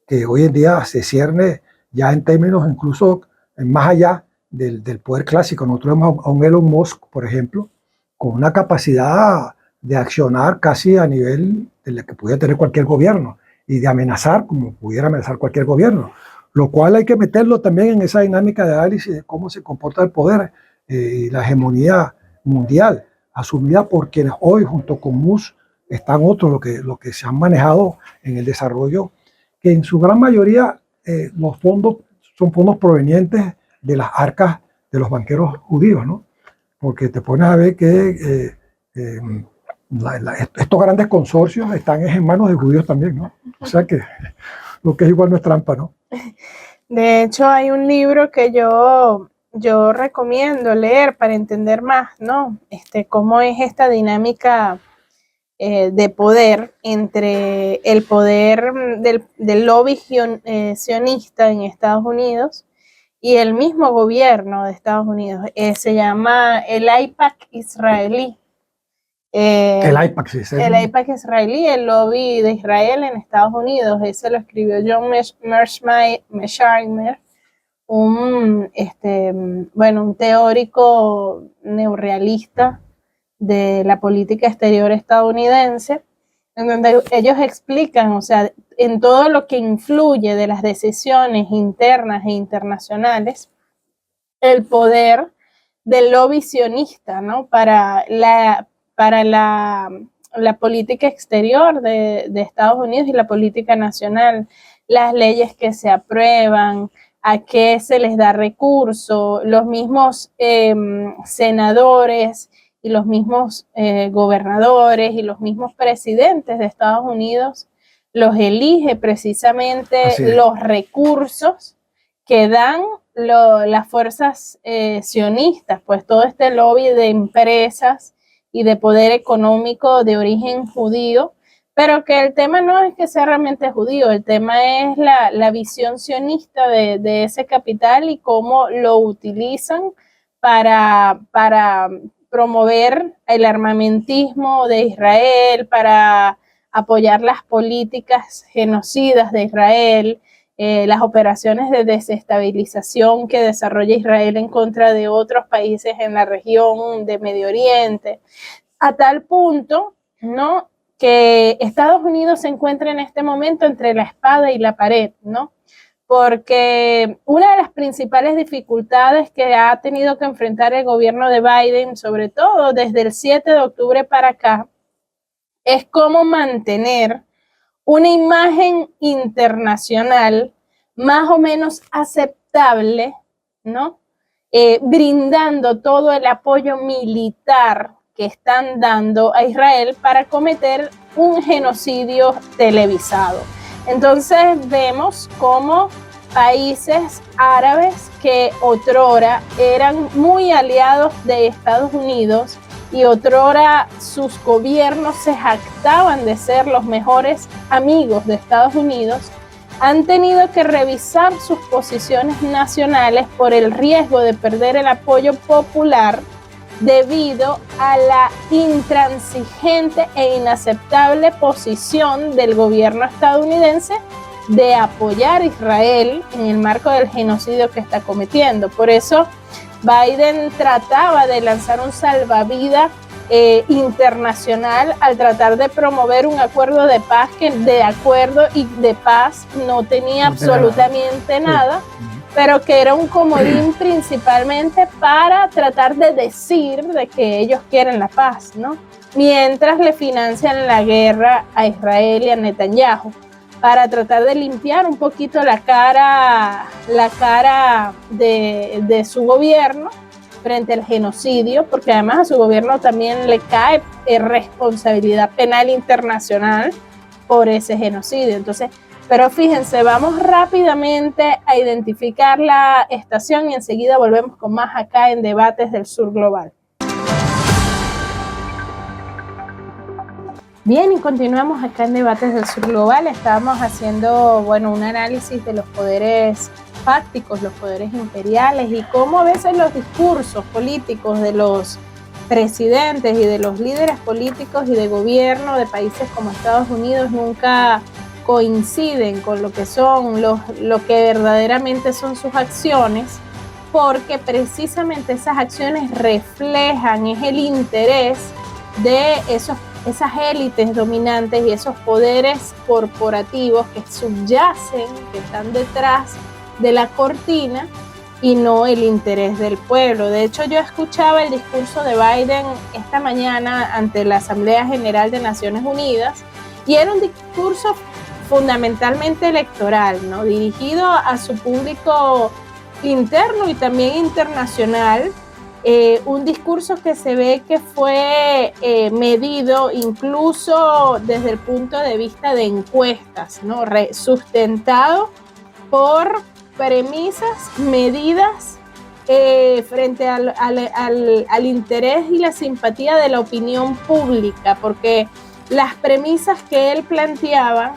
B: que hoy en día se cierne ya en términos incluso más allá del poder clásico. Nosotros vemos a un Elon Musk, por ejemplo, con una capacidad de accionar casi a nivel de la que pudiera tener cualquier gobierno y de amenazar como pudiera amenazar cualquier gobierno, lo cual hay que meterlo también en esa dinámica de análisis de cómo se comporta el poder y la hegemonía mundial, asumida por quienes hoy junto con Musk están otros, lo que se han manejado en el desarrollo, que en su gran mayoría los fondos son fondos provenientes de las arcas de los banqueros judíos, ¿no? Porque te pones a ver que estos grandes consorcios están en manos de judíos también, ¿no? O sea que lo que es igual no es trampa, ¿no?
A: De hecho, hay un libro que yo recomiendo leer para entender más, ¿no? Cómo es esta dinámica de poder entre el poder del lobby sionista en Estados Unidos y el mismo gobierno de Estados Unidos. Se llama el AIPAC israelí.
B: El AIPAC, sí.
A: El AIPAC israelí, el lobby de Israel en Estados Unidos. Ese lo escribió John Mearsheimer, un teórico neorrealista de la política exterior estadounidense, en donde ellos explican, o sea, en todo lo que influye de las decisiones internas e internacionales, el poder del lobby sionista, ¿no? Para la política exterior de Estados Unidos y la política nacional, las leyes que se aprueban, a qué se les da recurso, los mismos senadores y los mismos gobernadores y los mismos presidentes de Estados Unidos los elige precisamente los recursos que dan las fuerzas sionistas, pues todo este lobby de empresas y de poder económico de origen judío, pero que el tema no es que sea realmente judío, el tema es la visión sionista de ese capital y cómo lo utilizan para promover el armamentismo de Israel, para apoyar las políticas genocidas de Israel, las operaciones de desestabilización que desarrolla Israel en contra de otros países en la región de Medio Oriente, a tal punto, ¿no?, que Estados Unidos se encuentra en este momento entre la espada y la pared, ¿no? Porque una de las principales dificultades que ha tenido que enfrentar el gobierno de Biden, sobre todo desde el 7 de octubre para acá, es cómo mantener una imagen internacional más o menos aceptable, ¿no? Brindando todo el apoyo militar que están dando a Israel para cometer un genocidio televisado. Entonces vemos cómo países árabes que otrora eran muy aliados de Estados Unidos y otrora sus gobiernos se jactaban de ser los mejores amigos de Estados Unidos, han tenido que revisar sus posiciones nacionales por el riesgo de perder el apoyo popular debido a la intransigente e inaceptable posición del gobierno estadounidense de apoyar a Israel en el marco del genocidio que está cometiendo. Por eso Biden trataba de lanzar un salvavidas internacional al tratar de promover un acuerdo de paz que de acuerdo y de paz no tenía absolutamente nada, pero que era un comodín principalmente para tratar de decir de que ellos quieren la paz, ¿no? Mientras le financian la guerra a Israel y a Netanyahu, para tratar de limpiar un poquito la cara de su gobierno frente al genocidio, porque además a su gobierno también le cae responsabilidad penal internacional por ese genocidio. Entonces, pero fíjense, vamos rápidamente a identificar la estación y enseguida volvemos con más acá en Debates del Sur Global. Bien, y continuamos acá en Debates del Sur Global. Estábamos haciendo, bueno, un análisis de los poderes fácticos, los poderes imperiales y cómo a veces los discursos políticos de los presidentes y de los líderes políticos y de gobierno de países como Estados Unidos nunca coinciden con lo que son lo que verdaderamente son sus acciones, porque precisamente esas acciones reflejan es el interés de esas élites dominantes y esos poderes corporativos que subyacen, que están detrás de la cortina y no el interés del pueblo. De hecho, yo escuchaba el discurso de Biden esta mañana ante la Asamblea General de Naciones Unidas y era un discurso fundamentalmente electoral, ¿no?, dirigido a su público interno y también internacional. Un discurso que se ve que fue medido incluso desde el punto de vista de encuestas, ¿no?, sustentado por premisas medidas frente al interés y la simpatía de la opinión pública, porque las premisas que él planteaba,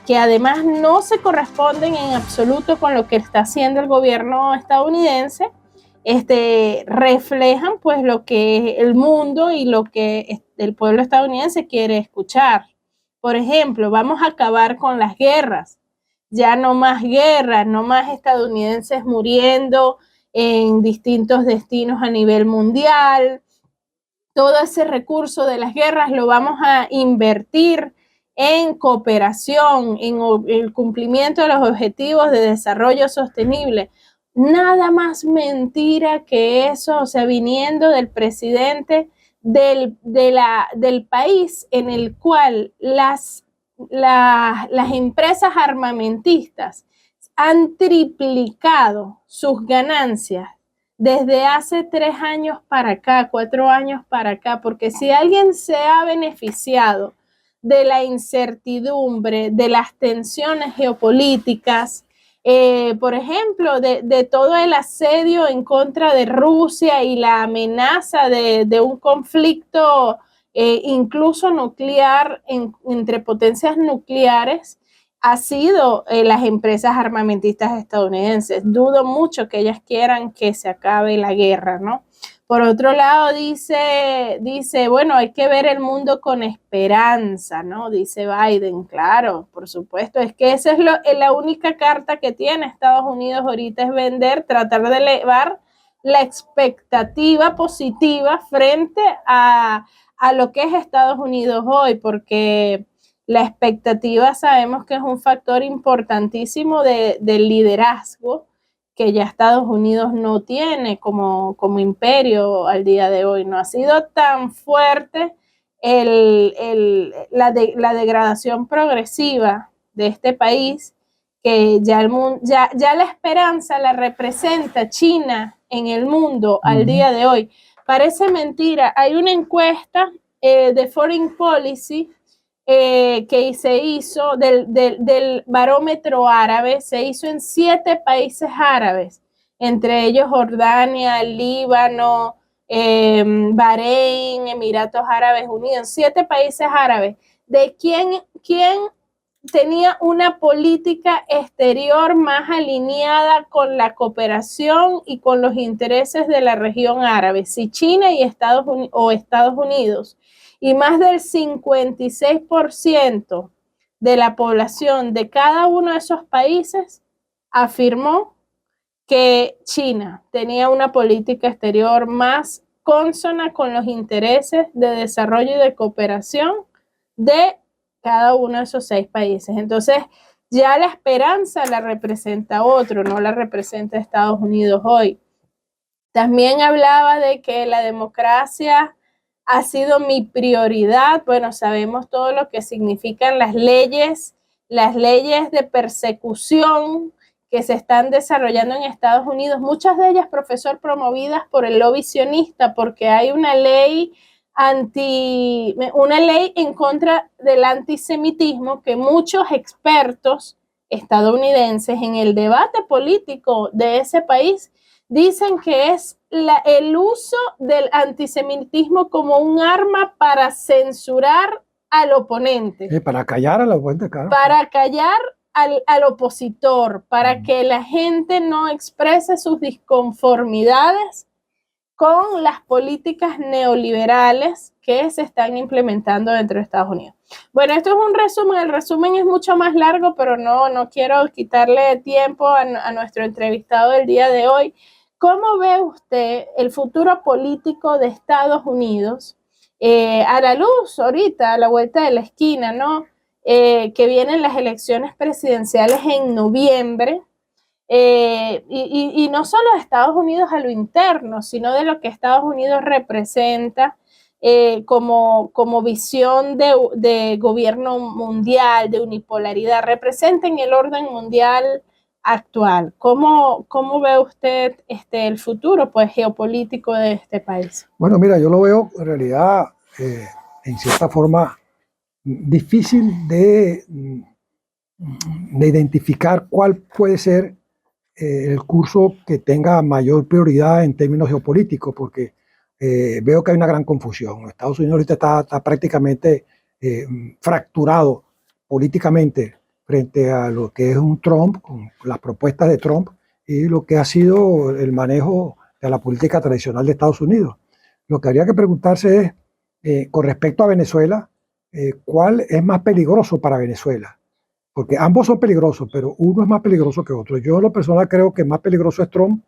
A: que además no se corresponden en absoluto con lo que está haciendo el gobierno estadounidense, reflejan pues lo que el mundo y lo que el pueblo estadounidense quiere escuchar. Por ejemplo, vamos a acabar con las guerras. Ya no más guerras, no más estadounidenses muriendo en distintos destinos a nivel mundial. Todo ese recurso de las guerras lo vamos a invertir en cooperación, en el cumplimiento de los objetivos de desarrollo sostenible. Nada más mentira que eso, o sea, viniendo del presidente del país en el cual las empresas armamentistas han triplicado sus ganancias desde hace 3 años para acá, 4 años para acá, porque si alguien se ha beneficiado de la incertidumbre, de las tensiones geopolíticas, por ejemplo, de todo el asedio en contra de Rusia y la amenaza de un conflicto incluso nuclear entre potencias nucleares, ha sido las empresas armamentistas estadounidenses. Dudo mucho que ellas quieran que se acabe la guerra, ¿no? Por otro lado, dice, bueno, hay que ver el mundo con esperanza, ¿no? Dice Biden, claro, por supuesto. Es que esa es la única carta que tiene Estados Unidos ahorita, es vender, tratar de elevar la expectativa positiva frente a lo que es Estados Unidos hoy, porque la expectativa sabemos que es un factor importantísimo del liderazgo que ya Estados Unidos no tiene como imperio al día de hoy. No ha sido tan fuerte la degradación progresiva de este país que ya la esperanza la representa China en el mundo al día de hoy. Parece mentira. Hay una encuesta de Foreign Policy que se hizo del barómetro árabe, se hizo en 7 países árabes, entre ellos Jordania, Líbano, Bahrein, Emiratos Árabes Unidos, 7 países árabes, de quién tenía una política exterior más alineada con la cooperación y con los intereses de la región árabe, si China y Estados Unidos. Y más del 56% de la población de cada uno de esos países afirmó que China tenía una política exterior más consona con los intereses de desarrollo y de cooperación de cada uno de esos 6 países. Entonces, ya la esperanza la representa otro, no la representa Estados Unidos hoy. También hablaba de que la democracia ha sido mi prioridad. Bueno, sabemos todo lo que significan las leyes de persecución que se están desarrollando en Estados Unidos, muchas de ellas, profesor, promovidas por el lobby sionista, porque hay una ley en contra del antisemitismo que muchos expertos estadounidenses en el debate político de ese país dicen que es el uso del antisemitismo como un arma para censurar al oponente.
B: Para callar al oponente, claro.
A: Para callar al opositor, para que la gente no exprese sus disconformidades con las políticas neoliberales que se están implementando dentro de Estados Unidos. Bueno, esto es un resumen, el resumen es mucho más largo, pero no quiero quitarle tiempo a nuestro entrevistado del día de hoy. ¿Cómo ve usted el futuro político de Estados Unidos a la luz ahorita, a la vuelta de la esquina, ¿no? Que vienen las elecciones presidenciales en noviembre, y no solo de Estados Unidos a lo interno, sino de lo que Estados Unidos representa como visión de gobierno mundial, de unipolaridad, representa en el orden mundial actual. ¿Cómo ve usted el futuro geopolítico de este país?
B: Bueno, mira, yo lo veo en realidad en cierta forma difícil de identificar cuál puede ser el curso que tenga mayor prioridad en términos geopolíticos, porque veo que hay una gran confusión. Estados Unidos ahorita está prácticamente fracturado políticamente frente a lo que es un Trump, con las propuestas de Trump, y lo que ha sido el manejo de la política tradicional de Estados Unidos. Lo que habría que preguntarse es, con respecto a Venezuela, ¿cuál es más peligroso para Venezuela? Porque ambos son peligrosos, pero uno es más peligroso que otro. Yo en lo personal creo que más peligroso es Trump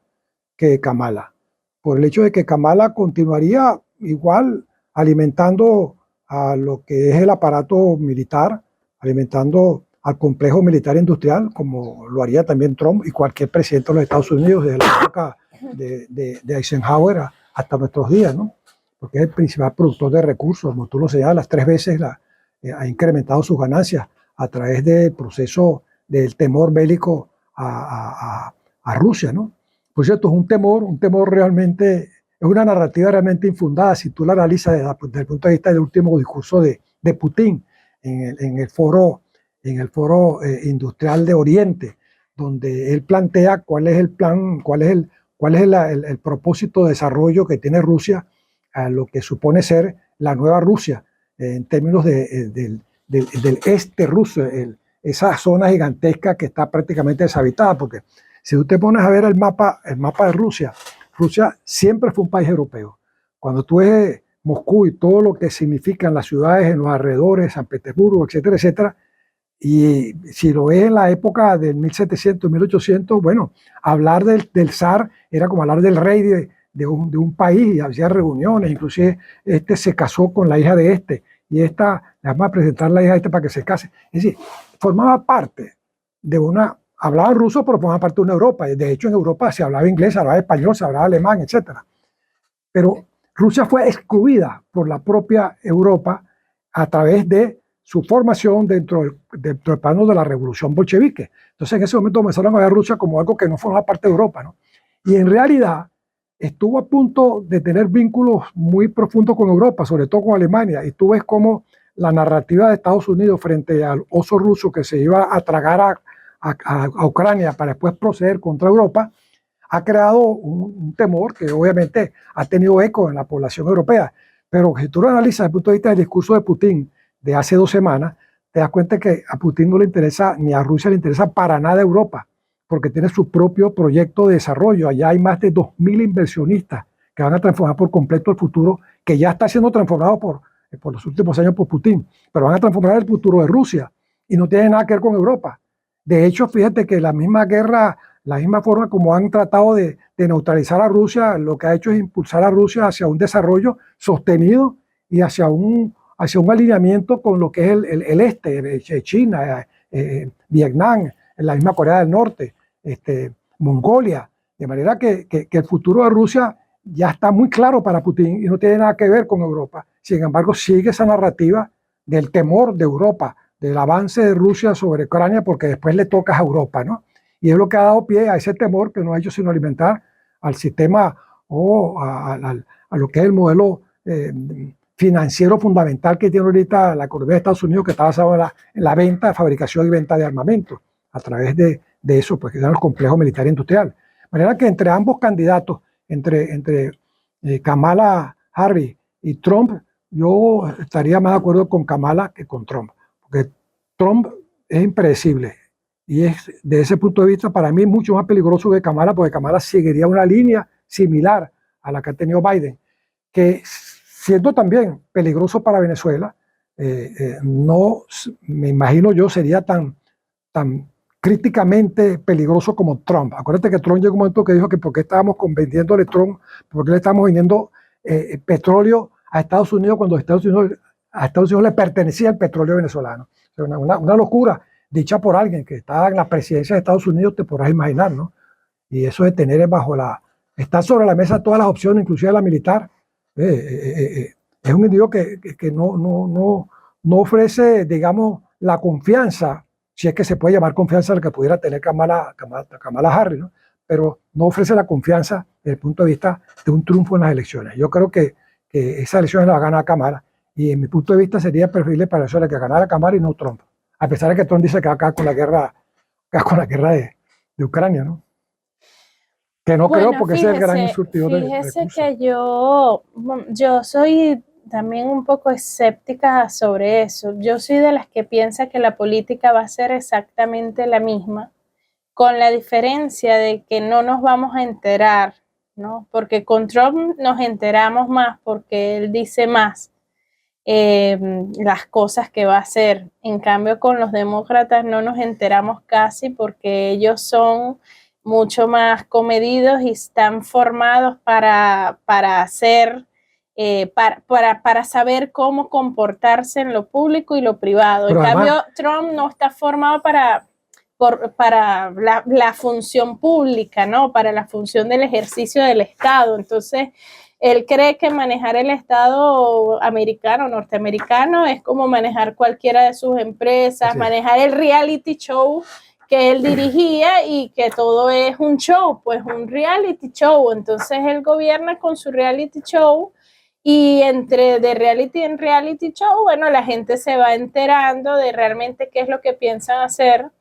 B: que Kamala, por el hecho de que Kamala continuaría igual alimentando a lo que es el aparato militar, alimentando al complejo militar industrial, como lo haría también Trump y cualquier presidente de los Estados Unidos desde la época de Eisenhower hasta nuestros días, ¿no? Porque es el principal productor de recursos, como tú lo señalas, 3 veces ha incrementado sus ganancias a través del proceso del temor bélico a Rusia, ¿no? por cierto, es un temor realmente, es una narrativa realmente infundada si tú la analizas desde el punto de vista del último discurso de Putin en el foro industrial de Oriente, donde él plantea cuál es el plan, cuál es el propósito de desarrollo que tiene Rusia a lo que supone ser la nueva Rusia, en términos del este ruso, esa zona gigantesca que está prácticamente deshabitada, porque si tú te pones a ver el mapa de Rusia, Rusia siempre fue un país europeo. Cuando tú ves Moscú y todo lo que significan las ciudades en los alrededores, San Petersburgo, etcétera, etcétera, y si lo ves en la época del 1700, 1800, bueno, hablar del zar era como hablar del rey de un país, y hacía reuniones, inclusive este se casó con la hija de este, y esta, le vamos a presentar la hija de este para que se case. Es decir, formaba parte de una, hablaba ruso, pero formaba parte de una Europa. De hecho, en Europa se hablaba inglés, se hablaba español, se hablaba alemán, etcétera. Pero Rusia fue excluida por la propia Europa a través de su formación dentro del plano de la revolución bolchevique. Entonces, en ese momento comenzaron a ver a Rusia como algo que no formaba parte de Europa, ¿no? Y en realidad estuvo a punto de tener vínculos muy profundos con Europa, sobre todo con Alemania. Y tú ves cómo la narrativa de Estados Unidos frente al oso ruso que se iba a tragar a Ucrania para después proceder contra Europa, ha creado un temor que obviamente ha tenido eco en la población europea. Pero si tú lo analizas desde el punto de vista del discurso de Putin de hace 2 semanas, te das cuenta que a Putin no le interesa, ni a Rusia le interesa para nada Europa, porque tiene su propio proyecto de desarrollo. Allá hay más de 2.000 inversionistas que van a transformar por completo el futuro, que ya está siendo transformado por los últimos años por Putin, pero van a transformar el futuro de Rusia y no tiene nada que ver con Europa. De hecho, fíjate que la misma guerra, la misma forma como han tratado de neutralizar a Rusia, lo que ha hecho es impulsar a Rusia hacia un desarrollo sostenido y hacia un alineamiento con lo que es el este, China, Vietnam, la misma Corea del Norte, Mongolia. De manera que el futuro de Rusia ya está muy claro para Putin y no tiene nada que ver con Europa. Sin embargo, sigue esa narrativa del temor de Europa, del avance de Rusia sobre Ucrania, porque después le toca a Europa, ¿no? Y es lo que ha dado pie a ese temor que no ha hecho sino alimentar al sistema o a lo que es el modelo financiero fundamental que tiene ahorita la economía de Estados Unidos, que está basado en la venta, fabricación y venta de armamento, a través de eso, pues que son los complejos militar e industrial. De manera que entre ambos candidatos, entre Kamala Harris y Trump, yo estaría más de acuerdo con Kamala que con Trump, porque Trump es impredecible y es, de ese punto de vista, para mí mucho más peligroso que Kamala, porque Kamala seguiría una línea similar a la que ha tenido Biden, que siendo también peligroso para Venezuela, no me imagino yo sería tan críticamente peligroso como Trump. Acuérdate que Trump llegó un momento que dijo que por qué estábamos vendiéndole Trump, por qué le estamos vendiendo petróleo a Estados Unidos cuando a Estados Unidos le pertenecía el petróleo venezolano. O sea, una locura dicha por alguien que está en la presidencia de Estados Unidos, te podrás imaginar, ¿no? Y eso de tener está sobre la mesa todas las opciones, inclusive la militar, es un individuo que no ofrece, digamos, la confianza, si es que se puede llamar confianza la que pudiera tener Kamala Harris, ¿no? Pero no ofrece la confianza desde el punto de vista de un triunfo en las elecciones. Yo creo que esas elecciones las va a ganar Kamala, y en mi punto de vista sería preferible para eso que ganara Kamala y no Trump, a pesar de que Trump dice que va a acabar con la guerra, de Ucrania, ¿no? Que no creo, porque ese es el gran surtidor de recursos.
A: Fíjese que yo soy también un poco escéptica sobre eso. Yo soy de las que piensa que la política va a ser exactamente la misma, con la diferencia de que no nos vamos a enterar, ¿no? Porque con Trump nos enteramos más porque él dice más las cosas que va a hacer. En cambio, con los demócratas no nos enteramos casi porque ellos son mucho más comedidos y están formados para hacer, para saber cómo comportarse en lo público y lo privado. Pero en cambio, Trump no está formado para la función pública, ¿no? Para la función del ejercicio del Estado. Entonces, él cree que manejar el Estado norteamericano, es como manejar cualquiera de sus empresas, sí, manejar el reality show que él dirigía y que todo es un show, pues un reality show. Entonces él gobierna con su reality show y entre de reality en reality show, bueno, la gente se va enterando de realmente qué es lo que piensan hacer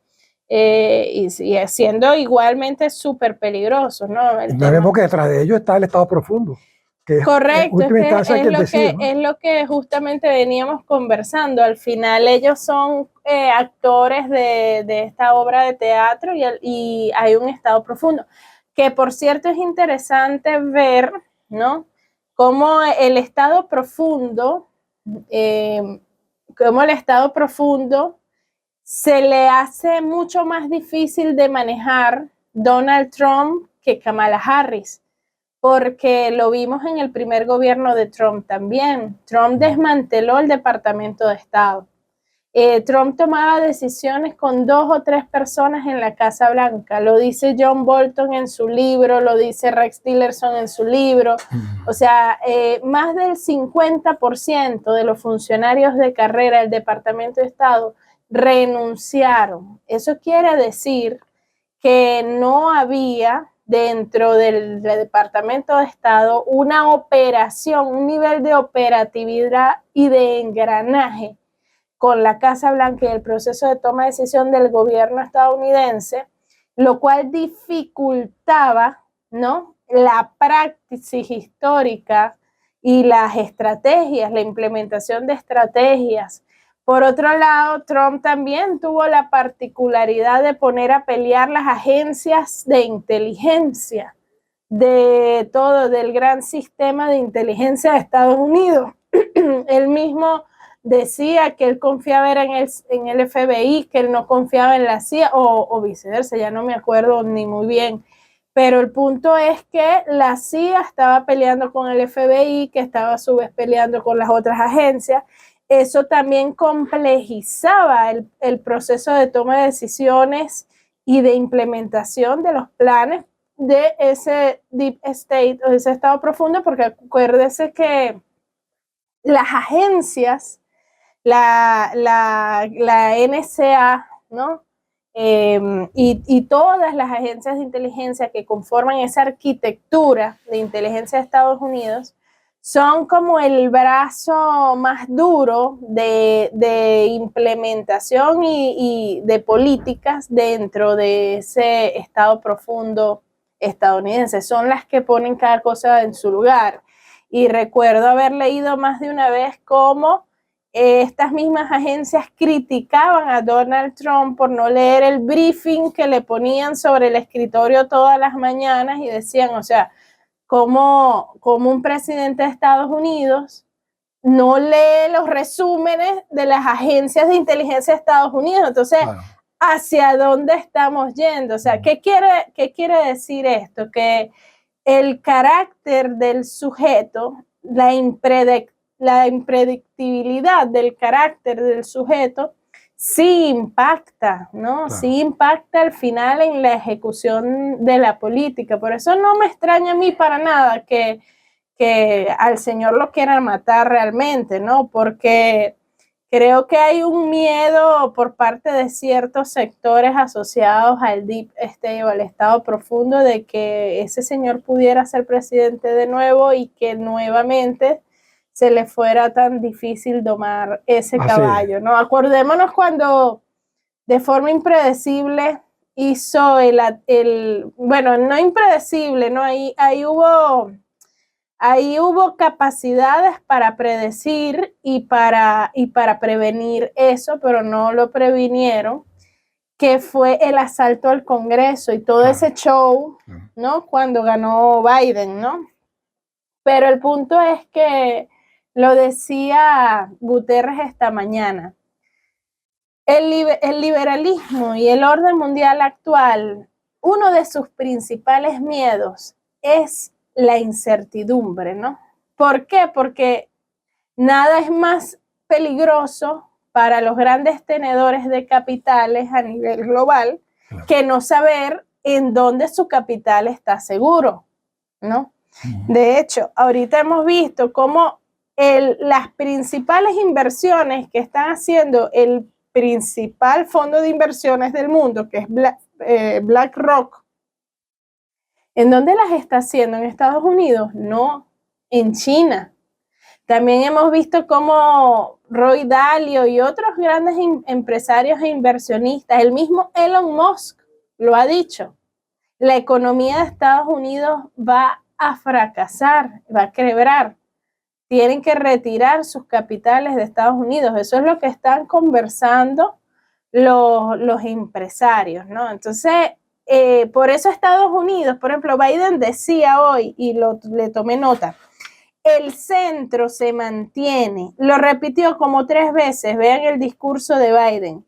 A: y siendo igualmente súper peligroso, ¿no?
B: No vemos que detrás de ello está el Estado profundo, que es
A: correcto,
B: última instancia
A: es
B: quien
A: lo
B: decide, ¿no?
A: es lo que justamente veníamos conversando. Al final ellos son actores de esta obra de teatro y hay un estado profundo, que por cierto es interesante ver, ¿no? Cómo el estado profundo, cómo el estado profundo se le hace mucho más difícil de manejar Donald Trump que Kamala Harris, porque lo vimos en el primer gobierno de Trump también. Trump desmanteló el Departamento de Estado. Trump tomaba decisiones con 2 o 3 personas en la Casa Blanca. Lo dice John Bolton en su libro, lo dice Rex Tillerson en su libro. O sea, más del 50% de los funcionarios de carrera del Departamento de Estado renunciaron. Eso quiere decir que no había dentro del Departamento de Estado una operación, un nivel de operatividad y de engranaje con la Casa Blanca y el proceso de toma de decisión del gobierno estadounidense, lo cual dificultaba, ¿no?, la praxis histórica y las estrategias, la implementación de estrategias. Por otro lado, Trump también tuvo la particularidad de poner a pelear las agencias de inteligencia de todo, del gran sistema de inteligencia de Estados Unidos. Él mismo decía que él confiaba en el FBI, que él no confiaba en la CIA, o viceversa, ya no me acuerdo ni muy bien. Pero el punto es que la CIA estaba peleando con el FBI, que estaba a su vez peleando con las otras agencias. Eso también complejizaba el proceso de toma de decisiones y de implementación de los planes de ese deep state o ese estado profundo, porque acuérdese que las agencias, la NSA, ¿no? Y todas las agencias de inteligencia que conforman esa arquitectura de inteligencia de Estados Unidos son como el brazo más duro de implementación y de políticas dentro de ese estado profundo estadounidense. Son las que ponen cada cosa en su lugar. Y recuerdo haber leído más de una vez cómo estas mismas agencias criticaban a Donald Trump por no leer el briefing que le ponían sobre el escritorio todas las mañanas y decían, o sea, como un presidente de Estados Unidos no lee los resúmenes de las agencias de inteligencia de Estados Unidos. Entonces, claro, ¿hacia dónde estamos yendo? O sea, ¿qué quiere decir esto? Que el carácter del sujeto, la impredictibilidad del carácter del sujeto, sí impacta, ¿no? Claro. Sí impacta al final en la ejecución de la política. Por eso no me extraña a mí para nada que al señor lo quieran matar realmente, ¿no? Porque creo que hay un miedo por parte de ciertos sectores asociados al deep state o al estado profundo de que ese señor pudiera ser presidente de nuevo y que nuevamente se le fuera tan difícil domar ese caballo, ¿no? Acordémonos cuando de forma impredecible hizo bueno, no impredecible, ¿no? Ahí hubo capacidades para predecir y para prevenir eso, pero no lo previnieron, que fue el asalto al Congreso y todo ese show, ¿no? Cuando ganó Biden, ¿no? Pero el punto es que lo decía Guterres esta mañana. El liberalismo y el orden mundial actual, uno de sus principales miedos es la incertidumbre, ¿no? ¿Por qué? Porque nada es más peligroso para los grandes tenedores de capitales a nivel global que no saber en dónde su capital está seguro, ¿no? De hecho, ahorita hemos visto cómo las principales inversiones que están haciendo el principal fondo de inversiones del mundo, que es BlackRock, ¿en dónde las está haciendo? ¿En Estados Unidos? No, en China. También hemos visto cómo Roy Dalio y otros grandes empresarios e inversionistas, el mismo Elon Musk lo ha dicho, la economía de Estados Unidos va a fracasar, va a quebrar. Tienen que retirar sus capitales de Estados Unidos. Eso es lo que están conversando los empresarios, ¿no? Entonces, por eso Estados Unidos, por ejemplo, Biden decía hoy, y le tomé nota, el centro se mantiene, lo repitió como 3 veces, vean el discurso de Biden,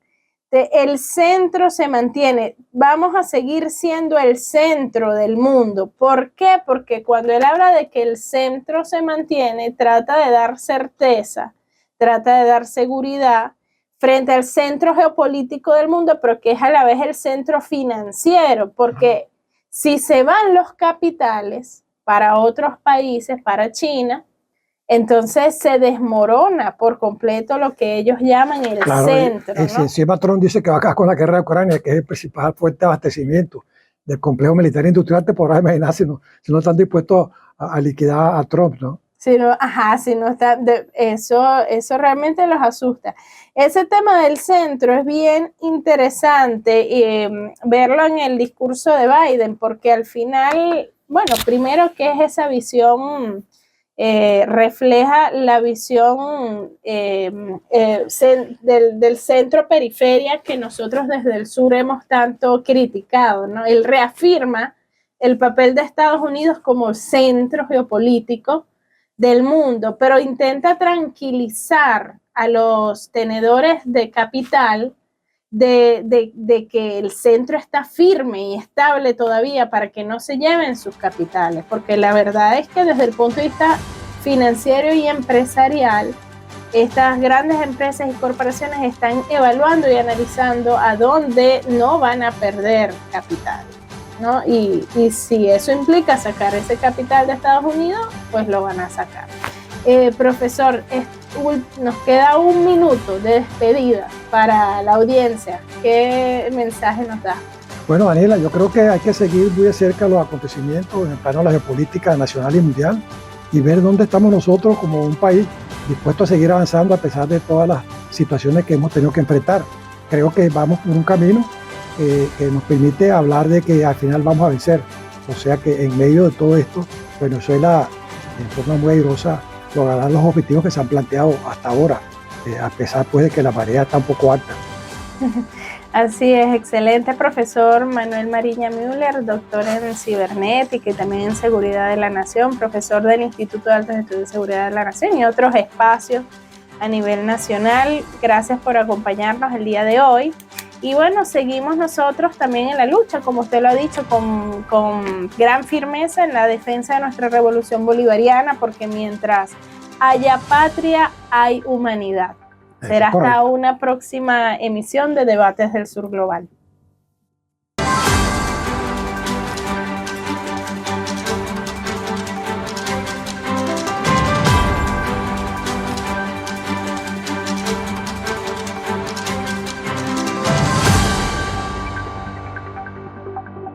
A: el centro se mantiene, vamos a seguir siendo el centro del mundo. ¿Por qué? Porque cuando él habla de que el centro se mantiene, trata de dar certeza, trata de dar seguridad frente al centro geopolítico del mundo, pero que es a la vez el centro financiero, porque si se van los capitales para otros países, para China, entonces se desmorona por completo lo que ellos llaman el centro, ¿no?
B: Encima Trump dice que va a acabar con la guerra de Ucrania, que es el principal fuente de abastecimiento del complejo militar industrial. Te podrás imaginar si no están dispuestos a liquidar a Trump, ¿no?
A: Si no está, eso realmente los asusta. Ese tema del centro es bien interesante verlo en el discurso de Biden, porque al final, bueno, primero, ¿qué es esa visión? Refleja la visión del centro-periferia que nosotros desde el sur hemos tanto criticado, ¿no? Él reafirma el papel de Estados Unidos como centro geopolítico del mundo, pero intenta tranquilizar a los tenedores de capital de que el centro está firme y estable todavía para que no se lleven sus capitales, porque la verdad es que desde el punto de vista financiero y empresarial, estas grandes empresas y corporaciones están evaluando y analizando a dónde no van a perder capital, ¿no? Y si eso implica sacar ese capital de Estados Unidos, pues lo van a sacar. Profesor, nos queda 1 minuto de despedida para la audiencia. ¿Qué mensaje nos da?
B: Bueno, Daniela, yo creo que hay que seguir muy de cerca los acontecimientos en el plano de la geopolítica nacional y mundial y ver dónde estamos nosotros como un país dispuesto a seguir avanzando a pesar de todas las situaciones que hemos tenido que enfrentar. Creo que vamos por un camino que nos permite hablar de que al final vamos a vencer. O sea que en medio de todo esto, Venezuela, en forma muy airosa, logrará los objetivos que se han planteado hasta ahora, a pesar pues de que la marea está un poco alta.
A: Así es, excelente profesor Manuel Mariña Müller, doctor en cibernética y también en seguridad de la nación, profesor del Instituto de Altos Estudios de Seguridad de la Nación y otros espacios a nivel nacional. Gracias por acompañarnos el día de hoy. Y bueno, seguimos nosotros también en la lucha, como usted lo ha dicho, con gran firmeza en la defensa de nuestra revolución bolivariana, porque mientras haya patria, hay humanidad. Será hasta una próxima emisión de Debates del Sur Global.